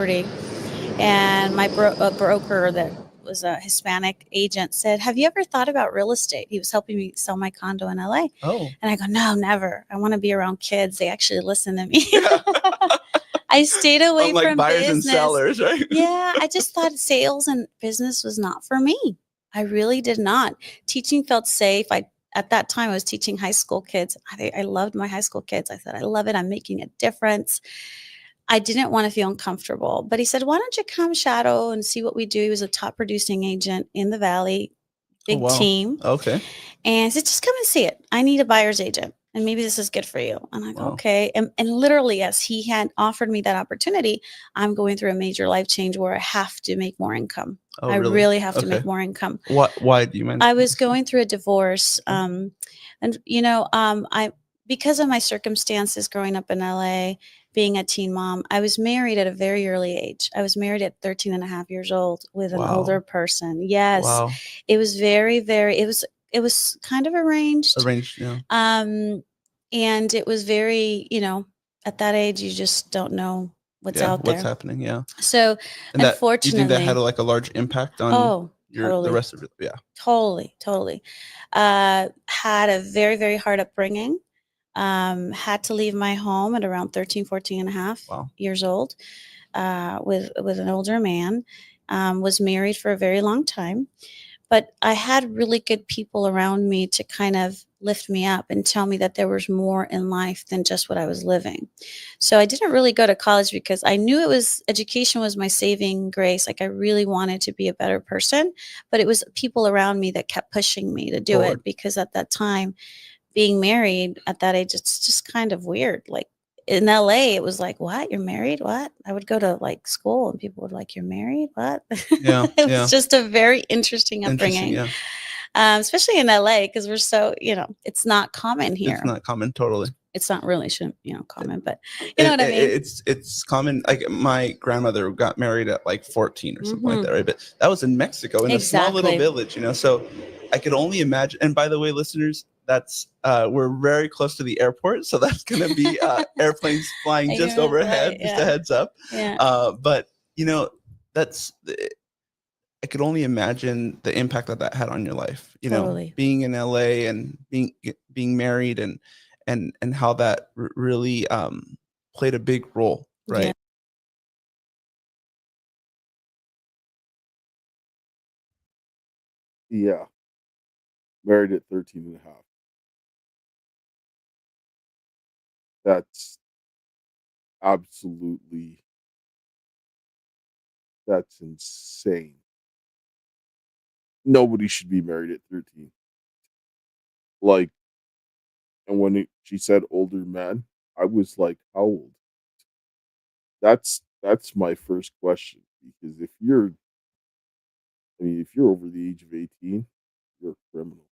and my broker that was a Hispanic agent said, "Have you ever thought about real estate?" He was helping me sell my condo in LA. Oh. And I go, "No, never. I want to be around kids. They actually listen to me." Yeah. I stayed away Unlike from buyers business. and sellers, right? Yeah, I just thought sales and business was not for me. I really did not. Teaching felt safe. At that time I was teaching high school kids. I loved my high school kids. I said, I love it. I'm making a difference. I didn't want to feel uncomfortable. But he said, "Why don't you come shadow and see what we do?" He was a top producing agent in the Valley, big team. Okay. And I said, "Just come and see it. I need a buyer's agent. And maybe this is good for you." And I go, Wow. okay. And literally, as he had offered me that opportunity, I'm going through a major life change where I have to make more income. Oh, I really? really have to Okay. make more income. Why do you mention I was this? going through a divorce. And, because of my circumstances growing up in LA, being a teen mom, I was married at a very early age. I was married at 13 and a half years old with an older Wow. person. Yes. Wow. It was very, very, it was kind of arranged. Arranged, yeah. And it was very, at that age, you just don't know what's out there. What's happening, yeah. So, And that, unfortunately, you think that had like a large impact on the rest of it? Yeah. Totally. Had a very, very hard upbringing. Had to leave my home at around 13, 14 and a half years old, with an older man. Was married for a very long time, but I had really good people around me to kind of lift me up and tell me that there was more in life than just what I was living. So I didn't really go to college because I knew education was my saving grace. Like, I really wanted to be a better person, but it was people around me that kept pushing me to do it, because at that time, being married at that age, it's just kind of weird. Like, in LA, it was like, "What? You're married? What?" I would go to like school and people would like, "You're married? What?" Yeah. It was just a very interesting upbringing. Yeah. Especially in LA, because we're so, it's not common here. It's not common, totally. It's not really common, but you know what I mean? It's common. Like, my grandmother got married at like 14 or something like that, right? But that was in Mexico, in a small little village, So I could only imagine. And by the way, listeners, that's we're very close to the airport, so that's going to be airplanes flying just overhead. Just a heads up. Yeah. But that's. I could only imagine the impact that had on your life. Totally. Being in LA and being married and how that really played a big role, right? Yeah. Married at 13 and a half. That's absolutely, that's insane. Nobody should be married at 13. Like, and when she said older man, I was like, how old? That's my first question, because if you're over the age of 18, you're a criminal.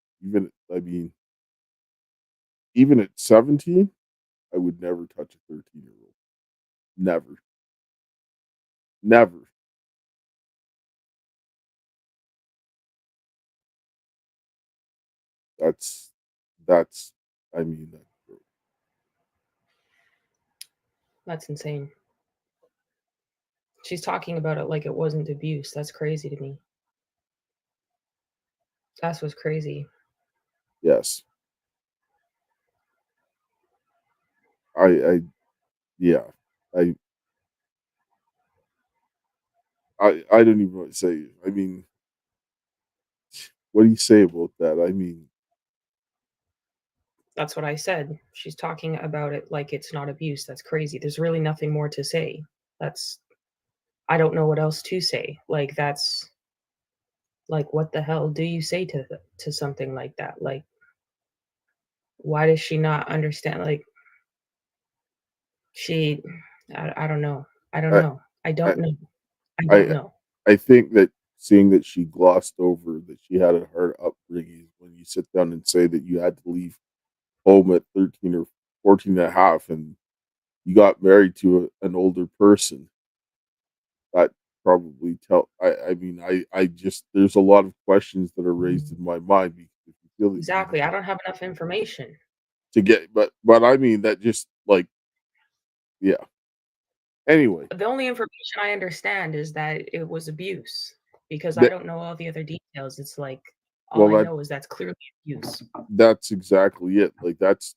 Even at 17, I would never touch a 13-year-old. Never. Never. That's I mean, That's insane. She's talking about it like it wasn't abuse. That's crazy to me. That's what's crazy. yes. I yeah. I don't even want to say. I mean, what do you say about that? I mean, that's what I said. She's talking about it like it's not abuse. That's crazy. There's really nothing more to say. I don't know what else to say. Like, that's like, what the hell do you say to something like that? Like, why does she not understand? Like, I don't know. I don't know. I don't know. I don't know. I think that seeing that she glossed over that she had a hard upbringing, when you sit down and say that you had to leave home at 13 or 14 and a half and you got married to an older person, that probably I just, there's a lot of questions that are raised in my mind, because if you feel that exactly, I don't have enough information to get, but I mean, that just, like, yeah. Anyway, the only information I understand is that it was abuse, because I don't know all the other details. It's like all I know is that's clearly abuse. That's exactly it. Like that's,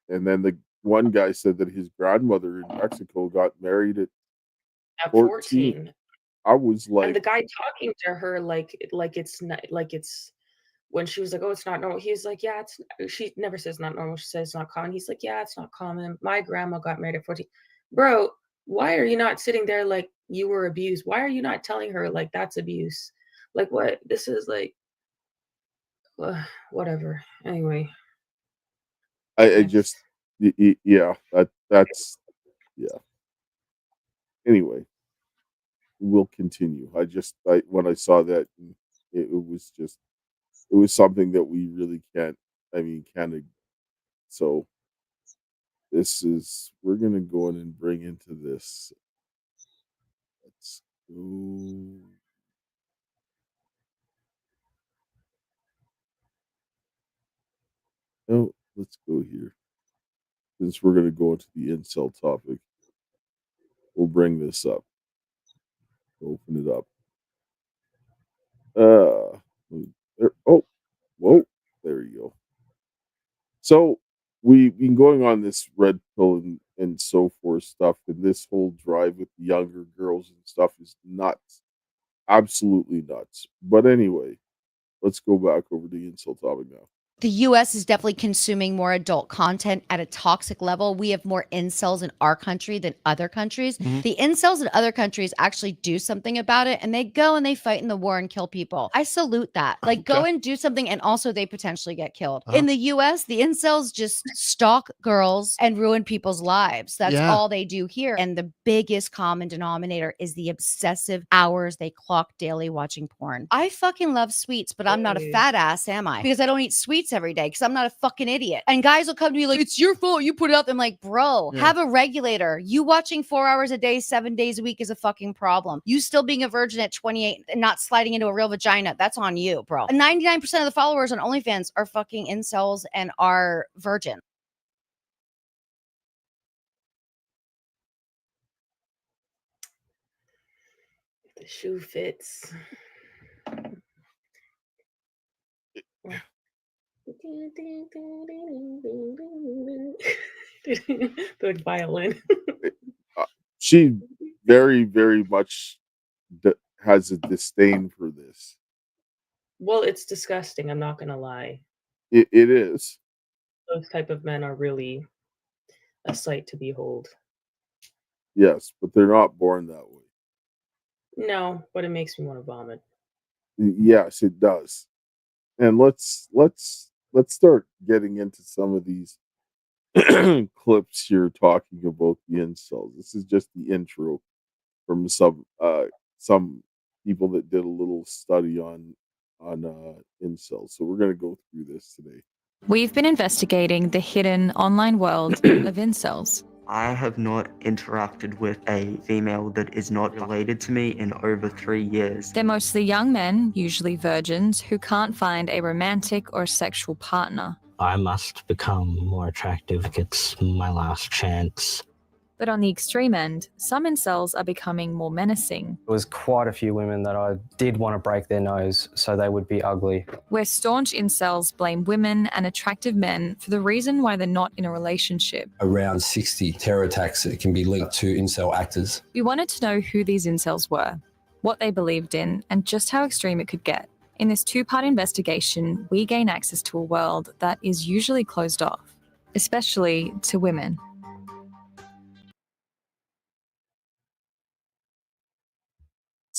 and then the one guy said that his grandmother in Mexico got married at 14. I was like, and the guy talking to her like it's not, like it's, when she was like, "Oh, it's not normal." He was like, "Yeah, it's." She never says not normal. She says it's not common. He's like, "Yeah, it's not common. My grandma got married at 14." Bro, why are you not sitting there like you were abused? Why are you not telling her like that's abuse? Like what? This is like, whatever. Anyway, I just, yeah, that's, yeah. Anyway, we'll continue. When I saw that, it was just, it was something that we really can't, I mean, kind of, so we're going to go in and bring into this. Let's go. Oh, let's go here. Since we're going to go into the incel topic, we'll bring this up. Open it up. Oh, whoa, there you go. So we've been going on this red pill and so forth stuff, and this whole drive with the younger girls and stuff is nuts. Absolutely nuts. But anyway, let's go back over the incel topic now. The US is definitely consuming more adult content at a toxic level. We have more incels in our country than other countries. Mhm. The incels in other countries actually do something about it, and they go and they fight in the war and kill people. I salute that. Like, go Okay. and do something, and also they potentially get killed. Uh-huh. In the US, the incels just stalk girls and ruin people's lives. That's Yeah. all they do here. And the biggest common denominator is the obsessive hours they clock daily watching porn. I fucking love sweets, but I'm not a fat ass, am I? Because I don't eat sweets every day because I'm not a fucking idiot. And guys will come to me like, "It's your fault. You put it up." I'm like, bro, Yeah. have a regulator. You watching 4 hours a day, 7 days a week is a fucking problem. You still being a virgin at 28 and not sliding into a real vagina, that's on you, bro. 99% of the followers on OnlyFans are fucking incels and are virgin. the shoe fits. The violin. She very, very much has a disdain for this. Well, it's disgusting. I'm not gonna lie. It is. Those type of men are really a sight to behold. Yes, but they're not born that way. No, but it makes me want to vomit. Yes, it does. And let's start getting into some of these clips here talking about the incels. This is just the intro from some people that did a little study on incels. So we're gonna go through this today. We've been investigating the hidden online world of incels. I have not interacted with a female that is not related to me in over 3 years. They're mostly young men, usually virgins, who can't find a romantic or sexual partner. I must become more attractive. It's my last chance. But on the extreme end, some incels are becoming more menacing. There was quite a few women that I did want to break their nose so they would be ugly. Where staunch incels blame women and attractive men for the reason why they're not in a relationship. Around 60 terror attacks that can be linked to incel actors. We wanted to know who these incels were, what they believed in, and just how extreme it could get. In this two-part investigation, we gain access to a world that is usually closed off, especially to women.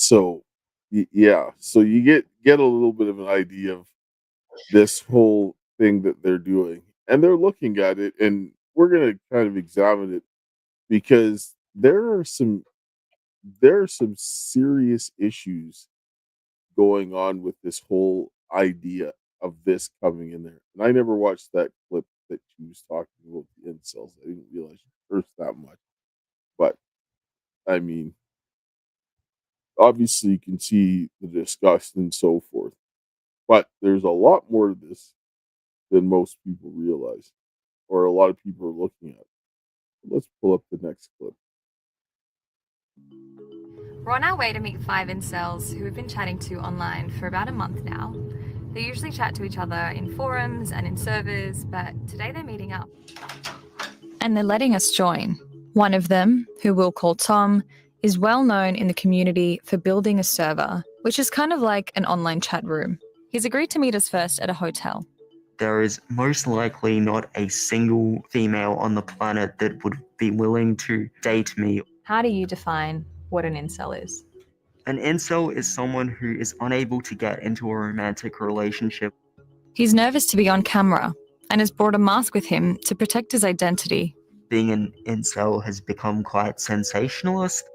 So yeah, so you get a little bit of an idea of this whole thing that they're doing, and they're looking at it, and we're gonna kind of examine it because there are some serious issues going on with this whole idea of this coming in there. And I never watched that clip that she was talking about the incels. I didn't realize she cursed that much, but I mean, obviously you can see the disgust and so forth, but there's a lot more to this than most people realize, or a lot of people are looking at. Let's pull up the next clip. We're on our way to meet 5 incels who we've been chatting to online for about a month now. They usually chat to each other in forums and in servers, but today they're meeting up. And they're letting us join. One of them, who we'll call Tom, is well known in the community for building a server, which is kind of like an online chat room. He's agreed to meet us first at a hotel. There is most likely not a single female on the planet that would be willing to date me. How do you define what an incel is? An incel is someone who is unable to get into a romantic relationship. He's nervous to be on camera and has brought a mask with him to protect his identity. Being an incel has become quite sensationalist.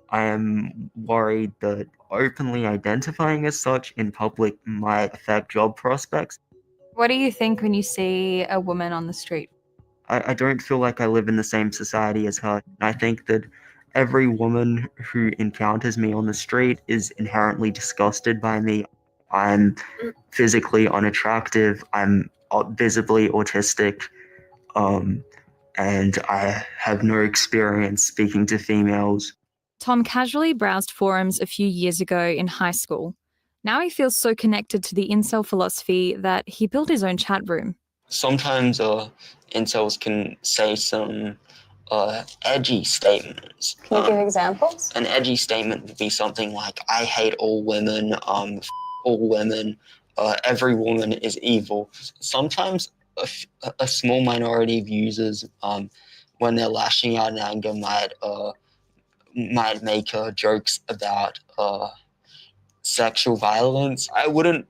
I am worried that openly identifying as such in public might affect job prospects. What do you think when you see a woman on the street? I don't feel like I live in the same society as her. I think that every woman who encounters me on the street is inherently disgusted by me. I'm physically unattractive. I'm visibly autistic. And I have no experience speaking to females. Tom casually browsed forums a few years ago in high school. Now he feels so connected to the incel philosophy that he built his own chat room. Sometimes incels can say some edgy statements. Can you give examples? An edgy statement would be something like, I hate all women, all women, every woman is evil. Sometimes a small minority of users, when they're lashing out in anger, might make jokes about sexual violence. I wouldn't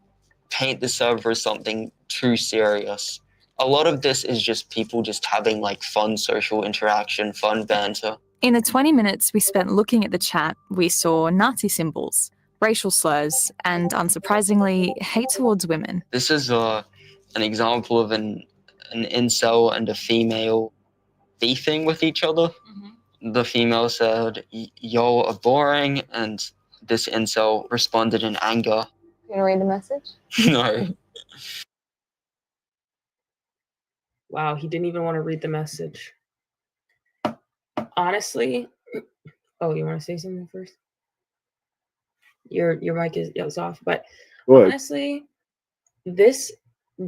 paint the server as something too serious. A lot of this is just people just having like fun social interaction, fun banter. In the 20 minutes we spent looking at the chat, we saw Nazi symbols, racial slurs, and unsurprisingly, hate towards women. This is an example of an incel and a female beefing with each other. Mm-hmm. The female said, y'all are boring, and this incel responded in anger. You want to read the message? No. Wow, he didn't even want to read the message. Honestly, oh, you want to say something first? Your mic is off, but honestly, this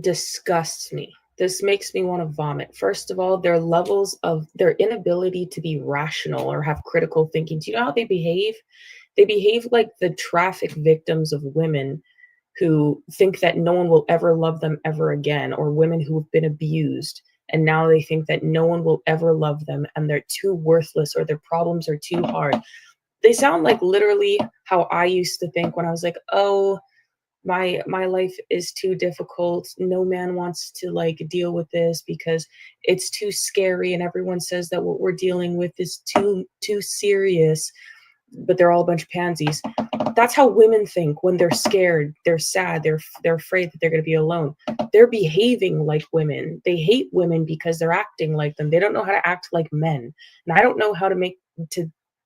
disgusts me. This makes me want to vomit. First of all, their levels of their inability to be rational or have critical thinking. Do you know how they behave? They behave like the traffic victims of women who think that no one will ever love them ever again, or women who have been abused. And now they think that no one will ever love them and they're too worthless or their problems are too hard. They sound like literally how I used to think when I was like, oh, my life is too difficult. No man wants to like deal with this because it's too scary. And everyone says that what we're dealing with is too serious, but they're all a bunch of pansies. That's how women think when they're scared, they're sad, they're afraid that they're going to be alone. They're behaving like women. They hate women because they're acting like them. They don't know how to act like men. And I don't know how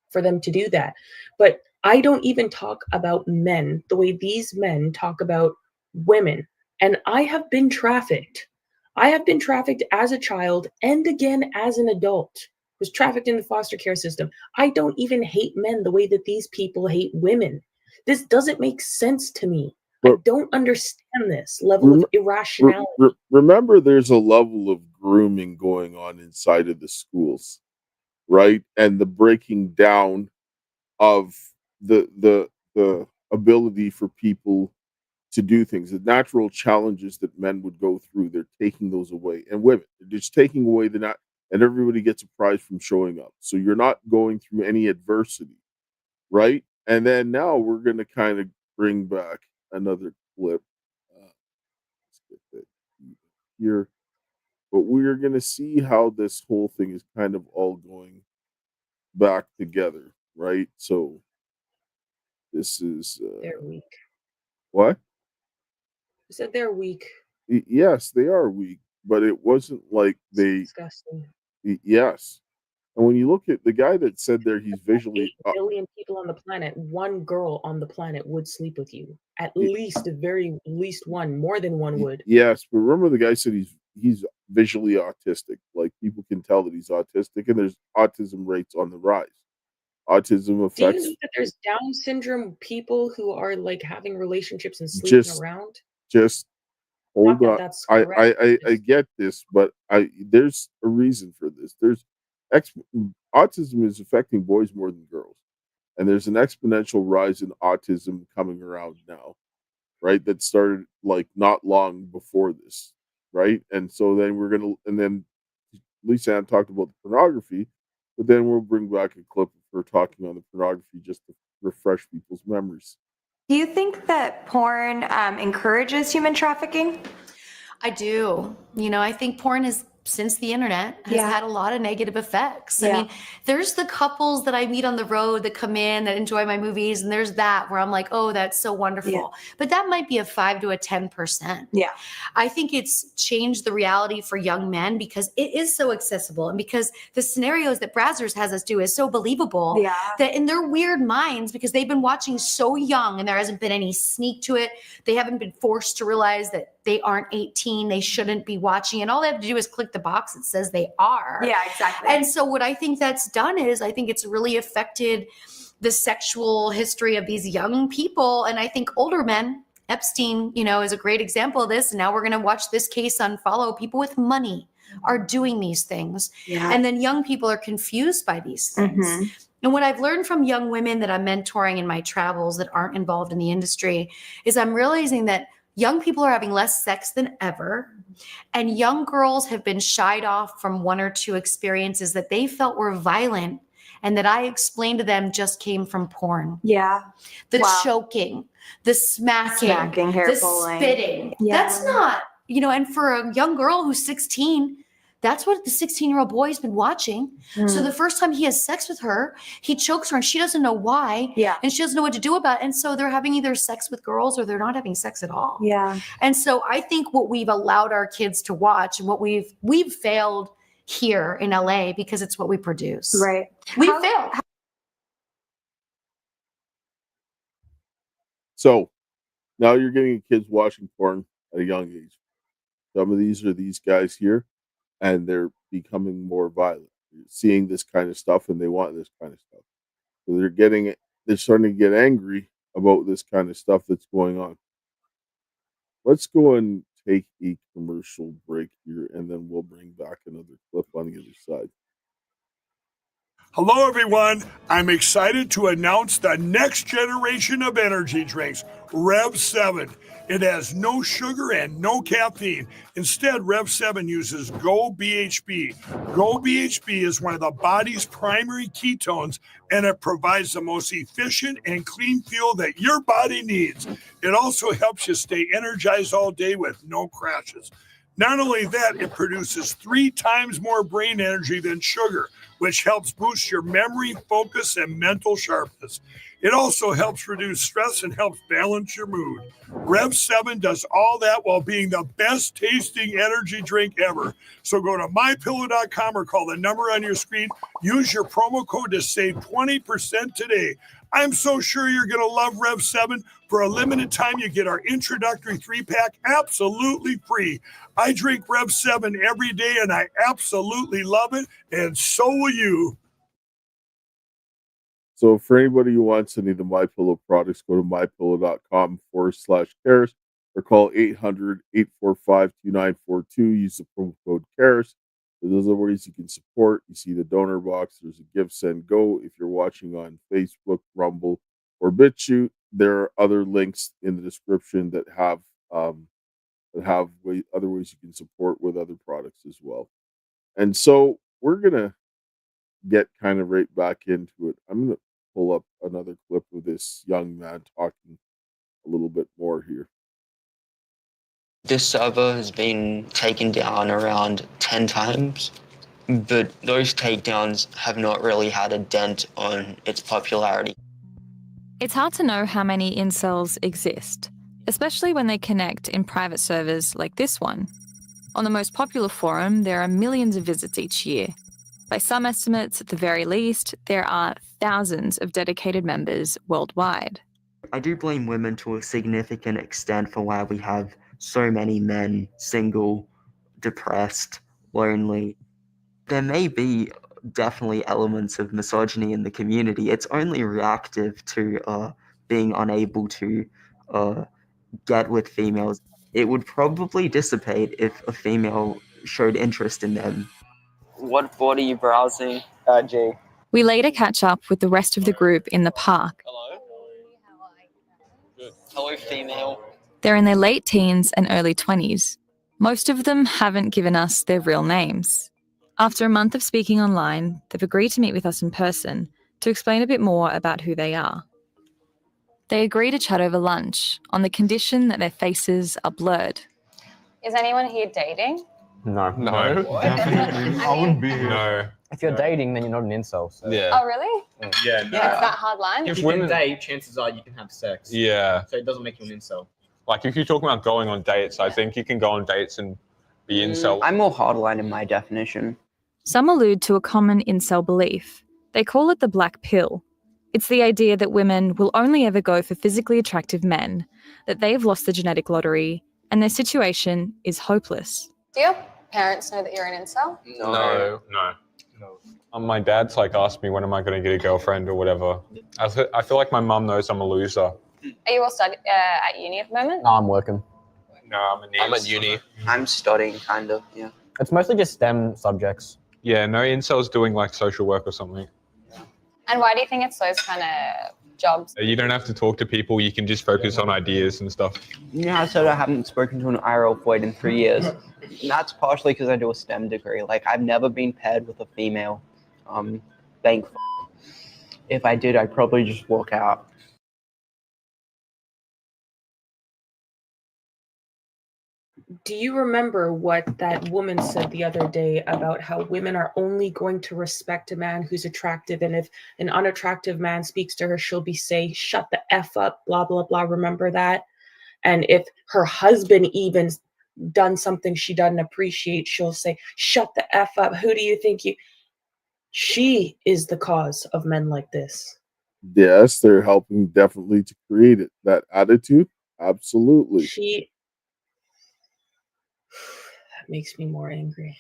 for them to do that. But I don't even talk about men the way these men talk about women. And I have been trafficked. I have been trafficked as a child and again as an adult. Was trafficked in the foster care system. I don't even hate men the way that these people hate women. This doesn't make sense to me. But I don't understand this level of irrationality. Remember, there's a level of grooming going on inside of the schools, right? And the breaking down of the ability for people to do things, the natural challenges that men would go through, they're taking those away. And women, they're just taking away and everybody gets a prize from showing up. So you're not going through any adversity, right? And then now we're going to kind of bring back another clip. Let's get that here. But we're going to see how this whole thing is kind of all going back together, right? So this is... they're weak. What? You said they're weak. Yes, they are weak, but it wasn't like they... Disgusting. Yes. And when you look at the guy that said there, he's visually... 8 billion people on the planet, one girl on the planet would sleep with you. At least, very least one, more than one would. Yes, but remember the guy said he's visually autistic. Like, people can tell that he's autistic, and there's autism rates on the rise. autism Do you affects. know that there's Down syndrome people who are like having relationships and sleeping around? Just hold Not that on. that's I correct. get this, but there's a reason for this. Autism is affecting boys more than girls, and there's an exponential rise in autism coming around now, right? That started like not long before this, right? And so then and then Lisa Ann talked about the pornography, but then we'll bring back a clip of her talking on the pornography just to refresh people's memories. Do you think that porn encourages human trafficking? I do. I think porn has, since the internet, has had a lot of negative effects. I mean, there's the couples that I meet on the road that come in that enjoy my movies, and there's that where I'm like, oh, that's so wonderful. But that might be a 5 to a 10%. Yeah. I think it's changed the reality for young men because it is so accessible, and because the scenarios that Brazzers has us do is so believable that in their weird minds, because they've been watching so young and there hasn't been any sneak to it, they haven't been forced to realize that they aren't 18, they shouldn't be watching, and all they have to do is click the box that says they are. Yeah, exactly. And so what I think that's done is I think it's really affected the sexual history of these young people. And I think older men, Epstein, is a great example of this. And now we're going to watch this case unfollow. People with money are doing these things. Yeah. And then young people are confused by these things. Mm-hmm. And what I've learned from young women that I'm mentoring in my travels that aren't involved in the industry is I'm realizing that young people are having less sex than ever. And young girls have been shied off from 1 or 2 experiences that they felt were violent and that I explained to them just came from porn. Yeah. The choking, the smacking, hair the pulling, spitting. Yeah. That's not, and for a young girl who's 16, that's what the 16-year-old boy has been watching. So the first time he has sex with her, he chokes her and she doesn't know why. Yeah. And she doesn't know what to do about it. And so they're having either sex with girls or they're not having sex at all. Yeah. And so I think what we've allowed our kids to watch and what we've failed here in LA because it's what we produce. Right. We failed. So now you're getting kids watching porn at a young age. Some of these are these guys here, and they're becoming more violent. They're seeing this kind of stuff, and they want this kind of stuff. So they're starting to get angry about this kind of stuff that's going on. Let's go and take a commercial break here, and then we'll bring back another clip on the other side. Hello, everyone. I'm excited to announce the next generation of energy drinks, Rev 7. It has no sugar and no caffeine. Instead, Rev 7 uses Go BHB. Go BHB is one of the body's primary ketones, and it provides the most efficient and clean fuel that your body needs. It also helps you stay energized all day with no crashes. Not only that, it produces 3 times more brain energy than sugar, which helps boost your memory, focus, and mental sharpness. It also helps reduce stress and helps balance your mood. Rev 7 does all that while being the best tasting energy drink ever. So go to MyPillow.com or call the number on your screen. Use your promo code to save 20% today. I'm so sure you're going to love Rev 7. For a limited time, you get our introductory 3-pack absolutely free. I drink Rev 7 every day, and I absolutely love it, and so will you. So for anybody who wants any of the MyPillow products, go to mypillow.com/Karis or call 800-845-2942. Use the promo code Karis. Those are ways you can support. You see the donor box. There's a Give, Send, Go. If you're watching on Facebook, Rumble, or BitChute, there are other links in the description that have other ways you can support with other products as well. And so we're gonna get kind of right back into it. I'm gonna pull up another clip of this young man talking a little bit more here. This server has been taken down around 10 times, but those takedowns have not really had a dent on its popularity. It's hard to know how many incels exist, especially when they connect in private servers like this one. On the most popular forum, there are millions of visits each year. By some estimates, at the very least, there are thousands of dedicated members worldwide. I do blame women to a significant extent for why we have so many men single, depressed, lonely. There may be definitely elements of misogyny in the community. It's only reactive to being unable to get with females. It would probably dissipate if a female showed interest in them. What board are you browsing? G. We later catch up with the rest of the group in the park. Hello, female. They're in their late teens and early 20s. Most of them haven't given us their real names. After a month of speaking online, they've agreed to meet with us in person to explain a bit more about who they are. They agree to chat over lunch on the condition that their faces are blurred. Is anyone here dating? No. Definitely. I wouldn't be here. No. If you're dating, then you're not an incel. So. Yeah. Oh, really? Yeah, no. It's that hard line? If you can date, chances are you can have sex. Yeah. So it doesn't make you an incel. Like, if you're talking about going on dates, I think you can go on dates and be incel. I'm more hardline in my definition. Some allude to a common incel belief. They call it the black pill. It's the idea that women will only ever go for physically attractive men, that they've lost the genetic lottery, and their situation is hopeless. Do your parents know that you're an incel? No. My dad's like asked me when am I going to get a girlfriend or whatever. I feel like my mum knows I'm a loser. Are you all at uni at the moment? No, I'm working. No, I'm at uni. I'm studying, kind of, yeah. It's mostly just STEM subjects. Yeah, no incel's doing like social work or something. And why do you think it's those kind of jobs? You don't have to talk to people, you can just focus on ideas and stuff. Yeah, I said I haven't spoken to an IRL void in 3 years. And that's partially because I do a STEM degree. Like, I've never been paired with a female. Thank f***. If I did, I'd probably just walk out. Do you remember what that woman said the other day about how women are only going to respect a man who's attractive, and if an unattractive man speaks to her, she'll say, shut the F up, blah, blah, blah. Remember that? And if her husband even done something she doesn't appreciate, she'll say, shut the F up. Who do you think you... She is the cause of men like this. Yes, they're helping definitely to create it. That attitude, absolutely. That makes me more angry.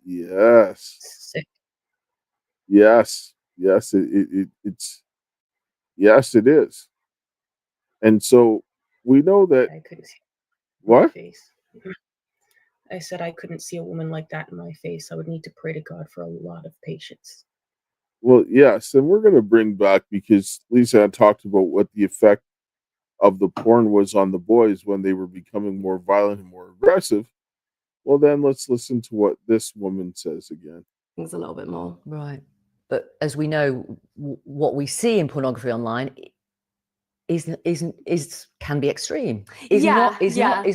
Yes. Sick. Yes. It's yes, it is. And so we know that. I couldn't see what? my face. I said I couldn't see a woman like that in my face. I would need to pray to God for a lot of patience. Well, yes, and we're going to bring back, because Lisa had talked about what the effect of the porn was on the boys when they were becoming more violent and more aggressive. Well, then let's listen to what this woman says again. Things a little bit more. Right. But as we know, what we see in pornography online can be extreme. Is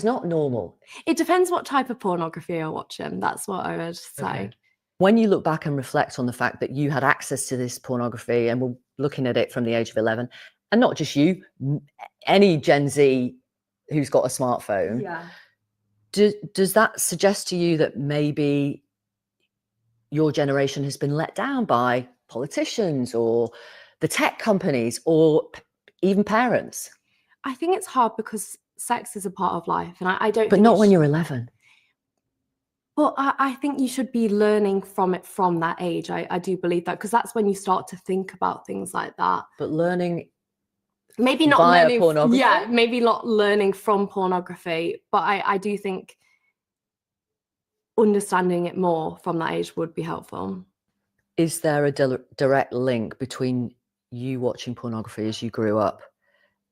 not normal. It depends what type of pornography you're watching. That's what I would say. Okay. When you look back and reflect on the fact that you had access to this pornography and were looking at it from the age of 11, and not just you, any Gen Z who's got a smartphone, does that suggest to you that maybe your generation has been let down by politicians or the tech companies or even parents? I think it's hard because sex is a part of life, and I don't. But not when you're 11. Well, I think you should be learning from it from that age. I do believe that, because that's when you start to think about things like that. But learning, maybe not via learning, pornography? yeah, maybe not learning from pornography, but I do think understanding it more from that age would be helpful. Is there a direct link between you watching pornography as you grew up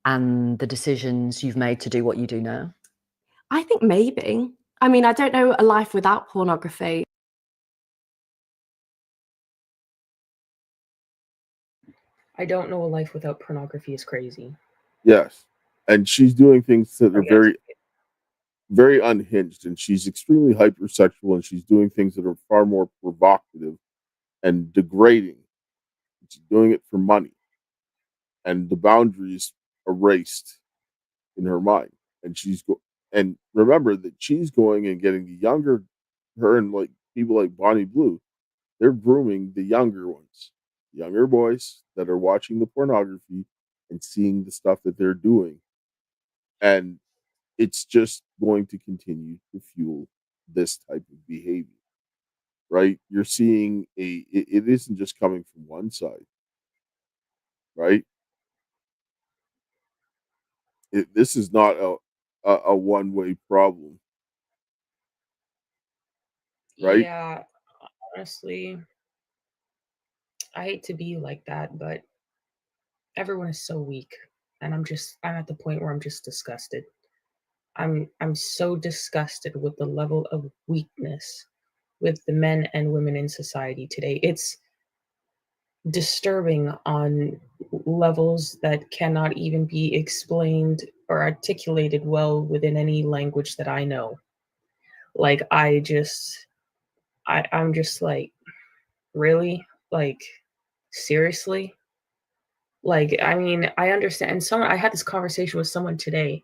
and the decisions you've made to do what you do now? I think maybe. I mean, I don't know a life without pornography. I don't know a life without pornography is crazy. Yes. And she's doing things that are very, very unhinged, and she's extremely hypersexual, and she's doing things that are far more provocative and degrading. She's doing it for money. And the boundaries erased in her mind. And and remember that she's going and getting the younger, her and like people like Bonnie Blue, they're grooming the younger ones, younger boys that are watching the pornography and seeing the stuff that they're doing. And it's just going to continue to fuel this type of behavior. right? You're seeing it isn't just coming from one side, right? This is not a one-way problem, right? Yeah, honestly, I hate to be like that, but everyone is so weak, and I'm at the point where I'm just disgusted. I'm so disgusted with the level of weakness with the men and women in society today. It's disturbing on levels that cannot even be explained or articulated well within any language that I know. Like I'm just like, really? Like, seriously? Like, I mean, I understand. And I had this conversation with someone today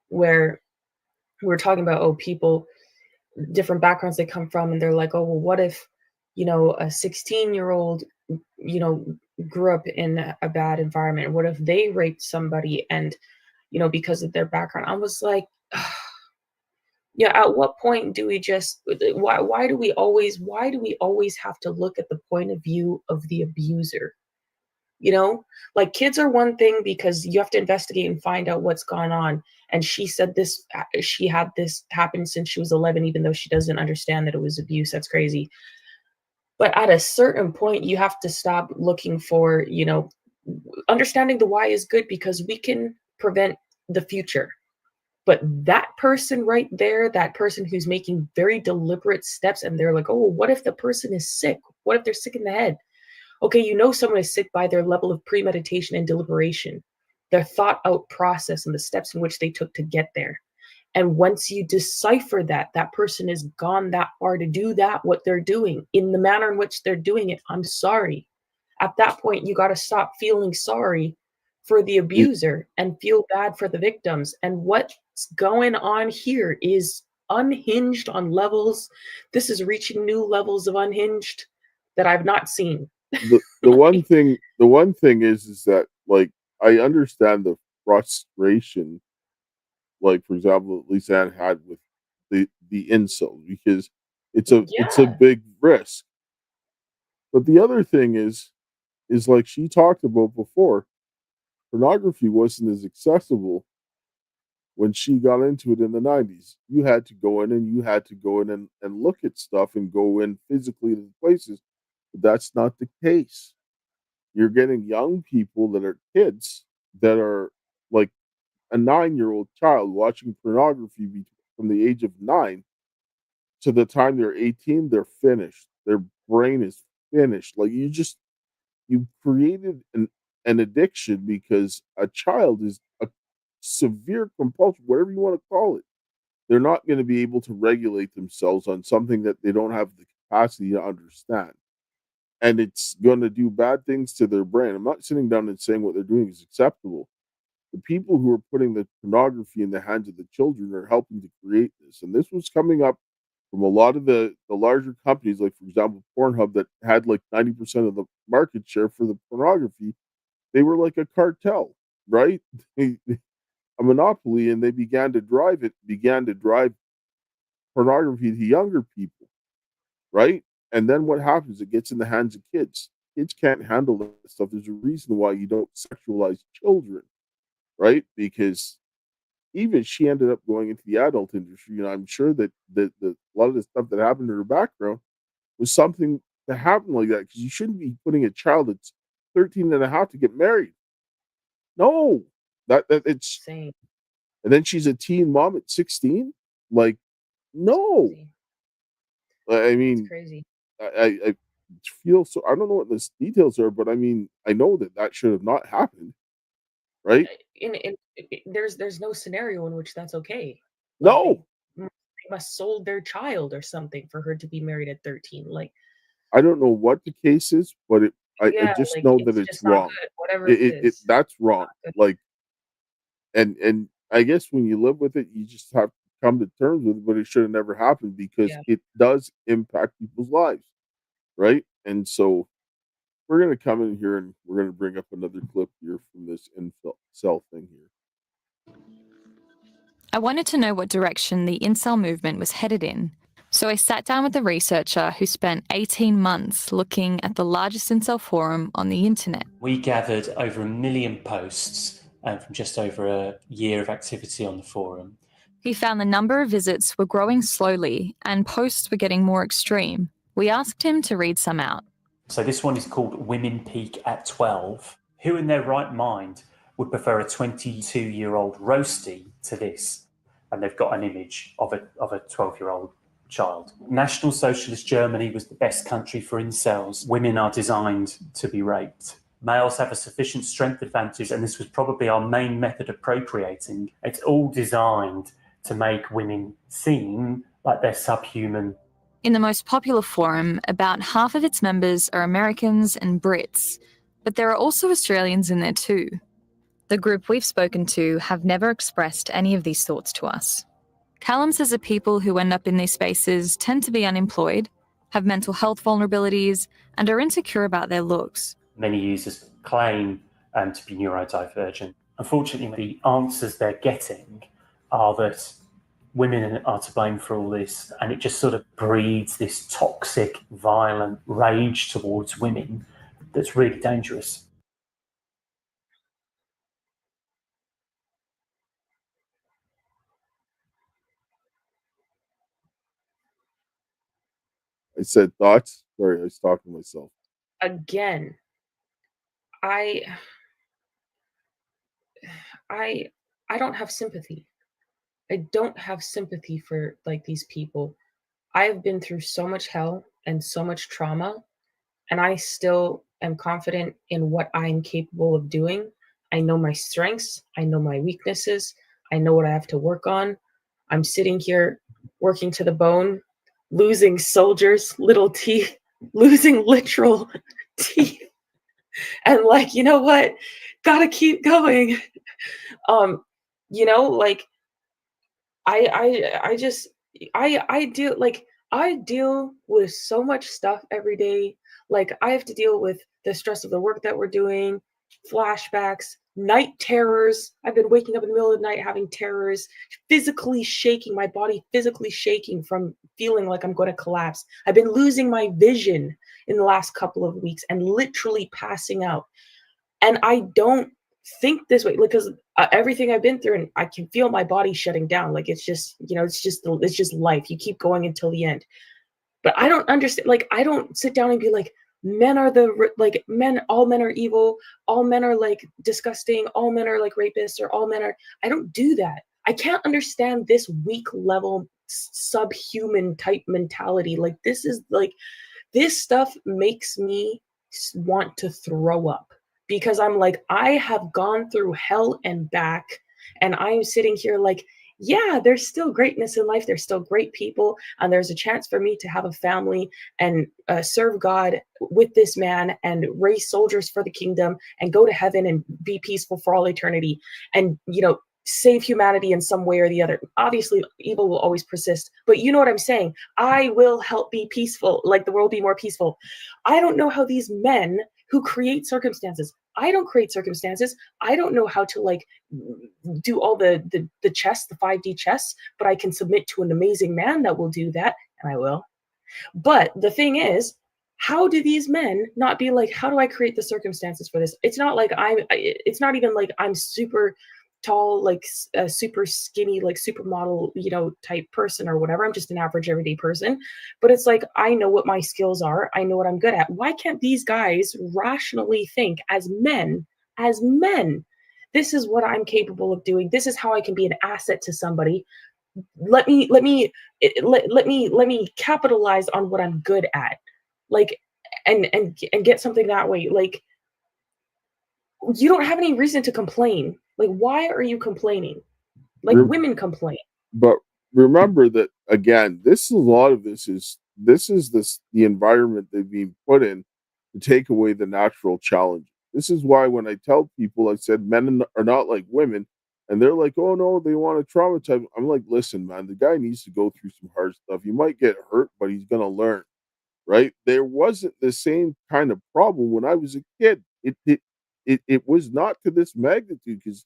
where we were talking about, people, different backgrounds they come from, and they're like, oh, well, what if, a 16-year-old, grew up in a bad environment? What if they raped somebody and, because of their background? I was like, yeah, at what point do we just, why do we always have to look at the point of view of the abuser? Like, kids are one thing because you have to investigate and find out what's gone on. And she said she had this happen since she was 11, even though she doesn't understand that it was abuse. That's crazy. But at a certain point, you have to stop looking for, understanding the why is good because we can prevent the future. But that person right there, that person who's making very deliberate steps, and they're like, oh, well, what if the person is sick? What if they're sick in the head? Okay, someone is sick by their level of premeditation and deliberation, their thought out process and the steps in which they took to get there. And once you decipher that person has gone that far to do what they're doing in the manner in which they're doing it, I'm sorry. At that point, you got to stop feeling sorry for the abuser and feel bad for the victims. And what's going on here is unhinged on levels. This is reaching new levels of unhinged that I've not seen. The one thing is that, like, I understand the frustration, like, for example, Lisanne had with the incel, because it's a big risk. But the other thing is like she talked about before, pornography wasn't as accessible when she got into it in the 90s. You had to go in and look at stuff and go in physically to the places. But that's not the case. You're getting young people that are kids that are like a 9-year-old child watching pornography from the age of 9 to the time they're 18. They're finished. Their brain is finished. Like, you created an addiction because a child is a severe compulsion, whatever you want to call it. They're not going to be able to regulate themselves on something that they don't have the capacity to understand. And it's going to do bad things to their brain. I'm not sitting down and saying what they're doing is acceptable. The people who are putting the pornography in the hands of the children are helping to create this. And this was coming up from a lot of the larger companies, like, for example, Pornhub, that had like 90% of the market share for the pornography. They were like a cartel, right? A monopoly, and they began to drive pornography to younger people, right? And then what happens? It gets in the hands of kids. Kids can't handle that stuff. There's a reason why you don't sexualize children, right? Because even she ended up going into the adult industry, and I'm sure that a lot of the stuff that happened in her background was something that happened like that, because you shouldn't be putting a child that's 13 and a half to get married. No, that it's insane. And then she's a teen mom at 16. Like, no. I mean, it's crazy. I feel so. I don't know what the details are, but I mean, I know that should have not happened, right? There's no scenario in which that's okay. No, they must sold their child or something for her to be married at 13. Like, I don't know what the case is, but I just like, know that it's wrong. Whatever it is, that's wrong. Like, and I guess when you live with it, you just have to come to terms with it. But it should have never happened, because it does impact people's lives, right? And so we're going to come in here and we're going to bring up another clip here from this incel thing here. I wanted to know what direction the incel movement was headed in, So I sat down with a researcher who spent 18 months looking at the largest incel forum on the internet. We gathered over 1 million posts from just over a year of activity on the forum. He found the number of visits were growing slowly and posts were getting more extreme. We asked him to read some out. So this one is called Women Peak at 12. Who in their right mind would prefer a 22-year-old roastie to this? And they've got an image of a 12-year-old child. National Socialist Germany was the best country for incels. Women are designed to be raped. Males have a sufficient strength advantage, and this was probably our main method of procreating. It's all designed to make women seem like they're subhuman. In the most popular forum, about half of its members are Americans and Brits, but there are also Australians in there too. The group we've spoken to have never expressed any of these thoughts to us. Callum says that people who end up in these spaces tend to be unemployed, have mental health vulnerabilities, and are insecure about their looks. Many users claim to be neurodivergent. Unfortunately, the answers they're getting are that women are to blame for all this, and it just sort of breeds this toxic, violent rage towards women that's really dangerous. I said thoughts. Sorry, I was talking to myself. Again, I don't have sympathy. I don't have sympathy for like these people. I have been through so much hell and so much trauma, and I still am confident in what I'm capable of doing. I know my strengths, I know my weaknesses, I know what I have to work on. I'm sitting here working to the bone, losing soldiers, little teeth, losing literal teeth. And like, you know what? Gotta keep going. You know, like I deal with so much stuff every day. Like I have to deal with the stress of the work that we're doing, flashbacks, night terrors. I've been waking up in the middle of the night having terrors, physically shaking, my body physically shaking from feeling like I'm going to collapse. I've been losing my vision in the last couple of weeks and literally passing out. And I don't think this way because everything I've been through, and I can feel my body shutting down. Like it's just, you know, it's just life. You keep going until the end. But I don't understand. Like I don't sit down and be like, all men are evil. All men are like disgusting. All men are like rapists, or all men are. I don't do that. I can't understand this weak level subhuman type mentality. Like this stuff makes me want to throw up. Because I'm like, I have gone through hell and back, and I'm sitting here like, yeah, there's still greatness in life. There's still great people, and there's a chance for me to have a family and serve God with this man and raise soldiers for the kingdom and go to heaven and be peaceful for all eternity and, you know, save humanity in some way or the other. Obviously, evil will always persist, but you know what I'm saying? I will help be peaceful, like the world be more peaceful. I don't know how these men who create circumstances. I don't create circumstances. I don't know how to like do all the chess, the 5D chess, but I can submit to an amazing man that will do that, and I will. But the thing is, how do these men not be like, how do I create the circumstances for this? It's not like it's not even like I'm super tall, like super skinny, like supermodel, you know, type person or whatever. I'm just an average everyday person. But it's like, I know what my skills are. I know what I'm good at. Why can't these guys rationally think as men, this is what I'm capable of doing. This is how I can be an asset to somebody. Let me capitalize on what I'm good at. Like, and get something that way. Like, you don't have any reason to complain. Like, why are you complaining? Like, women complain. But remember that again, a lot of this is the environment they've been put in to take away the natural challenge. This is why when I tell people, I said men are not like women, and they're like, oh no, they want to traumatize. I'm like, listen, man, the guy needs to go through some hard stuff. He might get hurt, but he's gonna learn. Right? There wasn't the same kind of problem when I was a kid. It was not to this magnitude because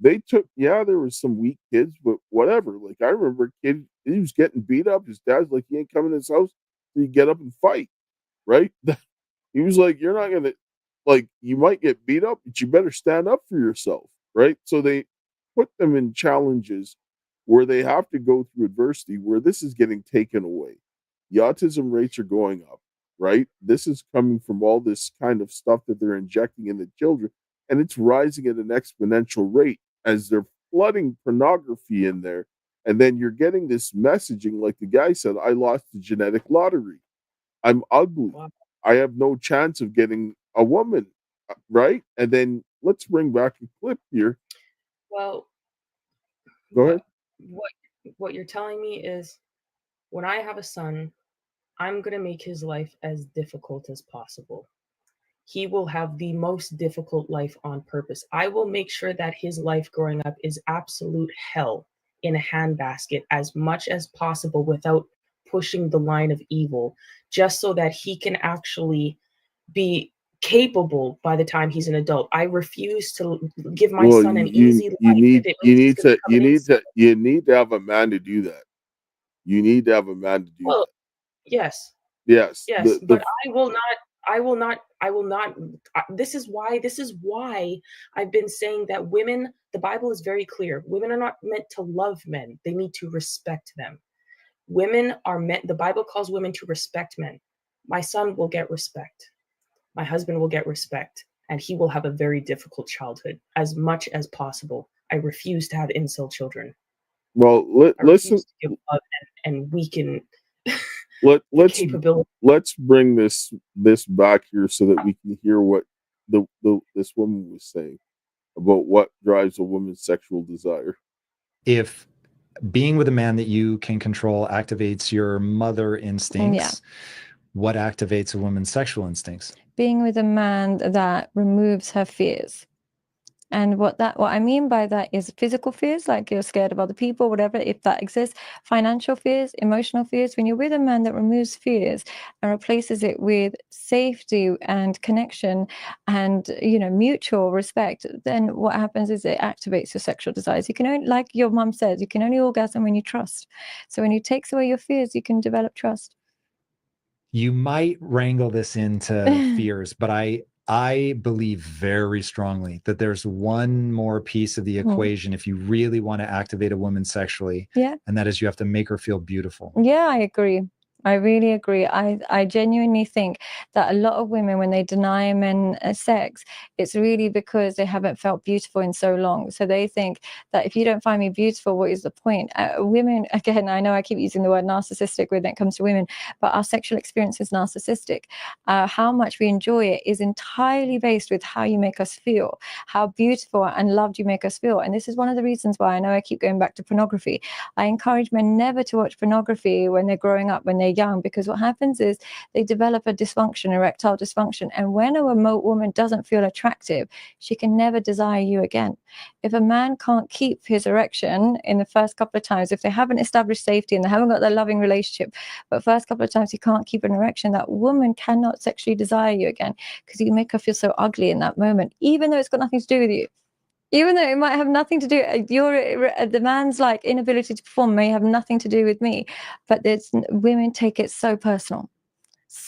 they took, yeah, there was some weak kids, but whatever. Like, I remember a kid, he was getting beat up. His dad's like, he ain't coming to his house, so you get up and fight, right? He was like, you're not going to, like, you might get beat up, but you better stand up for yourself, right? So they put them in challenges where they have to go through adversity, where this is getting taken away. The autism rates are going up, right? This is coming from all this kind of stuff that they're injecting in the children, and it's rising at an exponential rate as they're flooding pornography in there. And then you're getting this messaging, like the guy said, I lost the genetic lottery. I'm ugly. I have no chance of getting a woman, right? And then let's bring back a clip here. Well, go ahead. What you're telling me is, when I have a son, I'm going to make his life as difficult as possible. He will have the most difficult life on purpose. I will make sure that his life growing up is absolute hell in a handbasket as much as possible without pushing the line of evil, just so that he can actually be capable by the time he's an adult. I refuse to give my son an easy life. You need to have a man to do that. You need to have a man to do that. Yes. Yes. But I will not. This is why I've been saying that women, the Bible is very clear. Women are not meant to love men. They need to respect them. Women are meant, the Bible calls women to respect men. My son will get respect. My husband will get respect, and he will have a very difficult childhood as much as possible. I refuse to have incel children. Well, listen. To give up and weaken let's bring this back here so that we can hear what this woman was saying about what drives a woman's sexual desire. If being with a man that you can control activates your mother instincts, what activates a woman's sexual instincts? Being with a man that removes her fears. And what I mean by that is physical fears, like you're scared of other people, whatever, if that exists, financial fears, emotional fears. When you're with a man that removes fears and replaces it with safety and connection and, mutual respect, then what happens is it activates your sexual desires. You can only, like your mom says, you can only orgasm when you trust. So when he takes away your fears, you can develop trust. You might wrangle this into fears, but I believe very strongly that there's one more piece of the equation if you really want to activate a woman sexually. Yeah. And that is you have to make her feel beautiful. Yeah, I agree. I really agree. I genuinely think that a lot of women, when they deny men sex, it's really because they haven't felt beautiful in so long. So they think that if you don't find me beautiful, what is the point? Women, again, I know I keep using the word narcissistic when it comes to women, but our sexual experience is narcissistic. How much we enjoy it is entirely based with how you make us feel, how beautiful and loved you make us feel. And this is one of the reasons why I know I keep going back to pornography. I encourage men never to watch pornography when they're growing up, when they're young, because what happens is they develop a dysfunction, erectile dysfunction, and when a remote woman doesn't feel attractive, she can never desire you again. If a man can't keep his erection in the first couple of times, if they haven't established safety and they haven't got their loving relationship, but first couple of times he can't keep an erection, that woman cannot sexually desire you again, because you make her feel so ugly in that moment, even though it's got nothing to do with you. Even though it might have nothing to do, the man's like inability to perform may have nothing to do with me, but women take it so personal,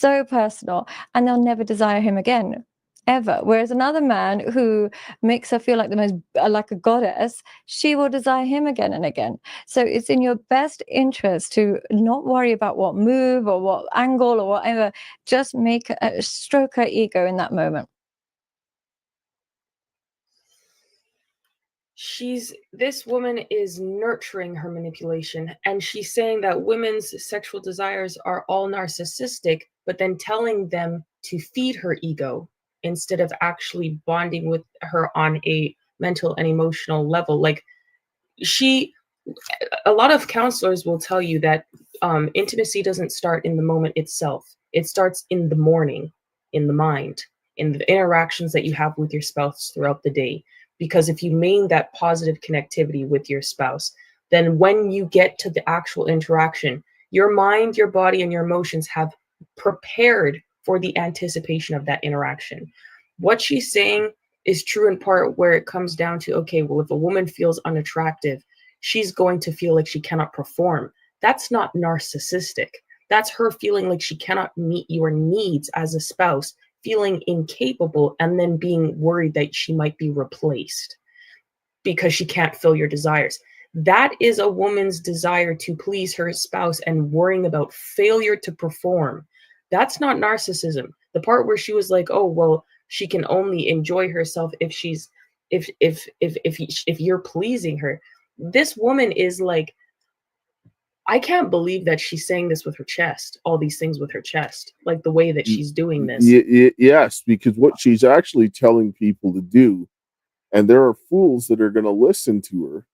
and they'll never desire him again, ever. Whereas another man who makes her feel like like a goddess, she will desire him again and again. So it's in your best interest to not worry about what move or what angle or whatever. Just stroke her ego in that moment. This woman is nurturing her manipulation, and she's saying that women's sexual desires are all narcissistic, but then telling them to feed her ego instead of actually bonding with her on a mental and emotional level. Like, a lot of counselors will tell you that intimacy doesn't start in the moment itself. It starts in the morning, in the mind, in the interactions that you have with your spouse throughout the day. Because if you maintain that positive connectivity with your spouse, then when you get to the actual interaction, your mind, your body, and your emotions have prepared for the anticipation of that interaction. What she's saying is true in part where it comes down to, okay, well, if a woman feels unattractive, she's going to feel like she cannot perform. That's not narcissistic. That's her feeling like she cannot meet your needs as a spouse, feeling incapable, and then being worried that she might be replaced because she can't fill your desires. That is a woman's desire to please her spouse and worrying about failure to perform. That's not narcissism. The part where she was like, oh, well, she can only enjoy herself if you're pleasing her. This woman is like, I can't believe that she's saying this with her chest, all these things with her chest, like the way that she's doing this. Yes, because what she's actually telling people to do, and there are fools that are going to listen to her,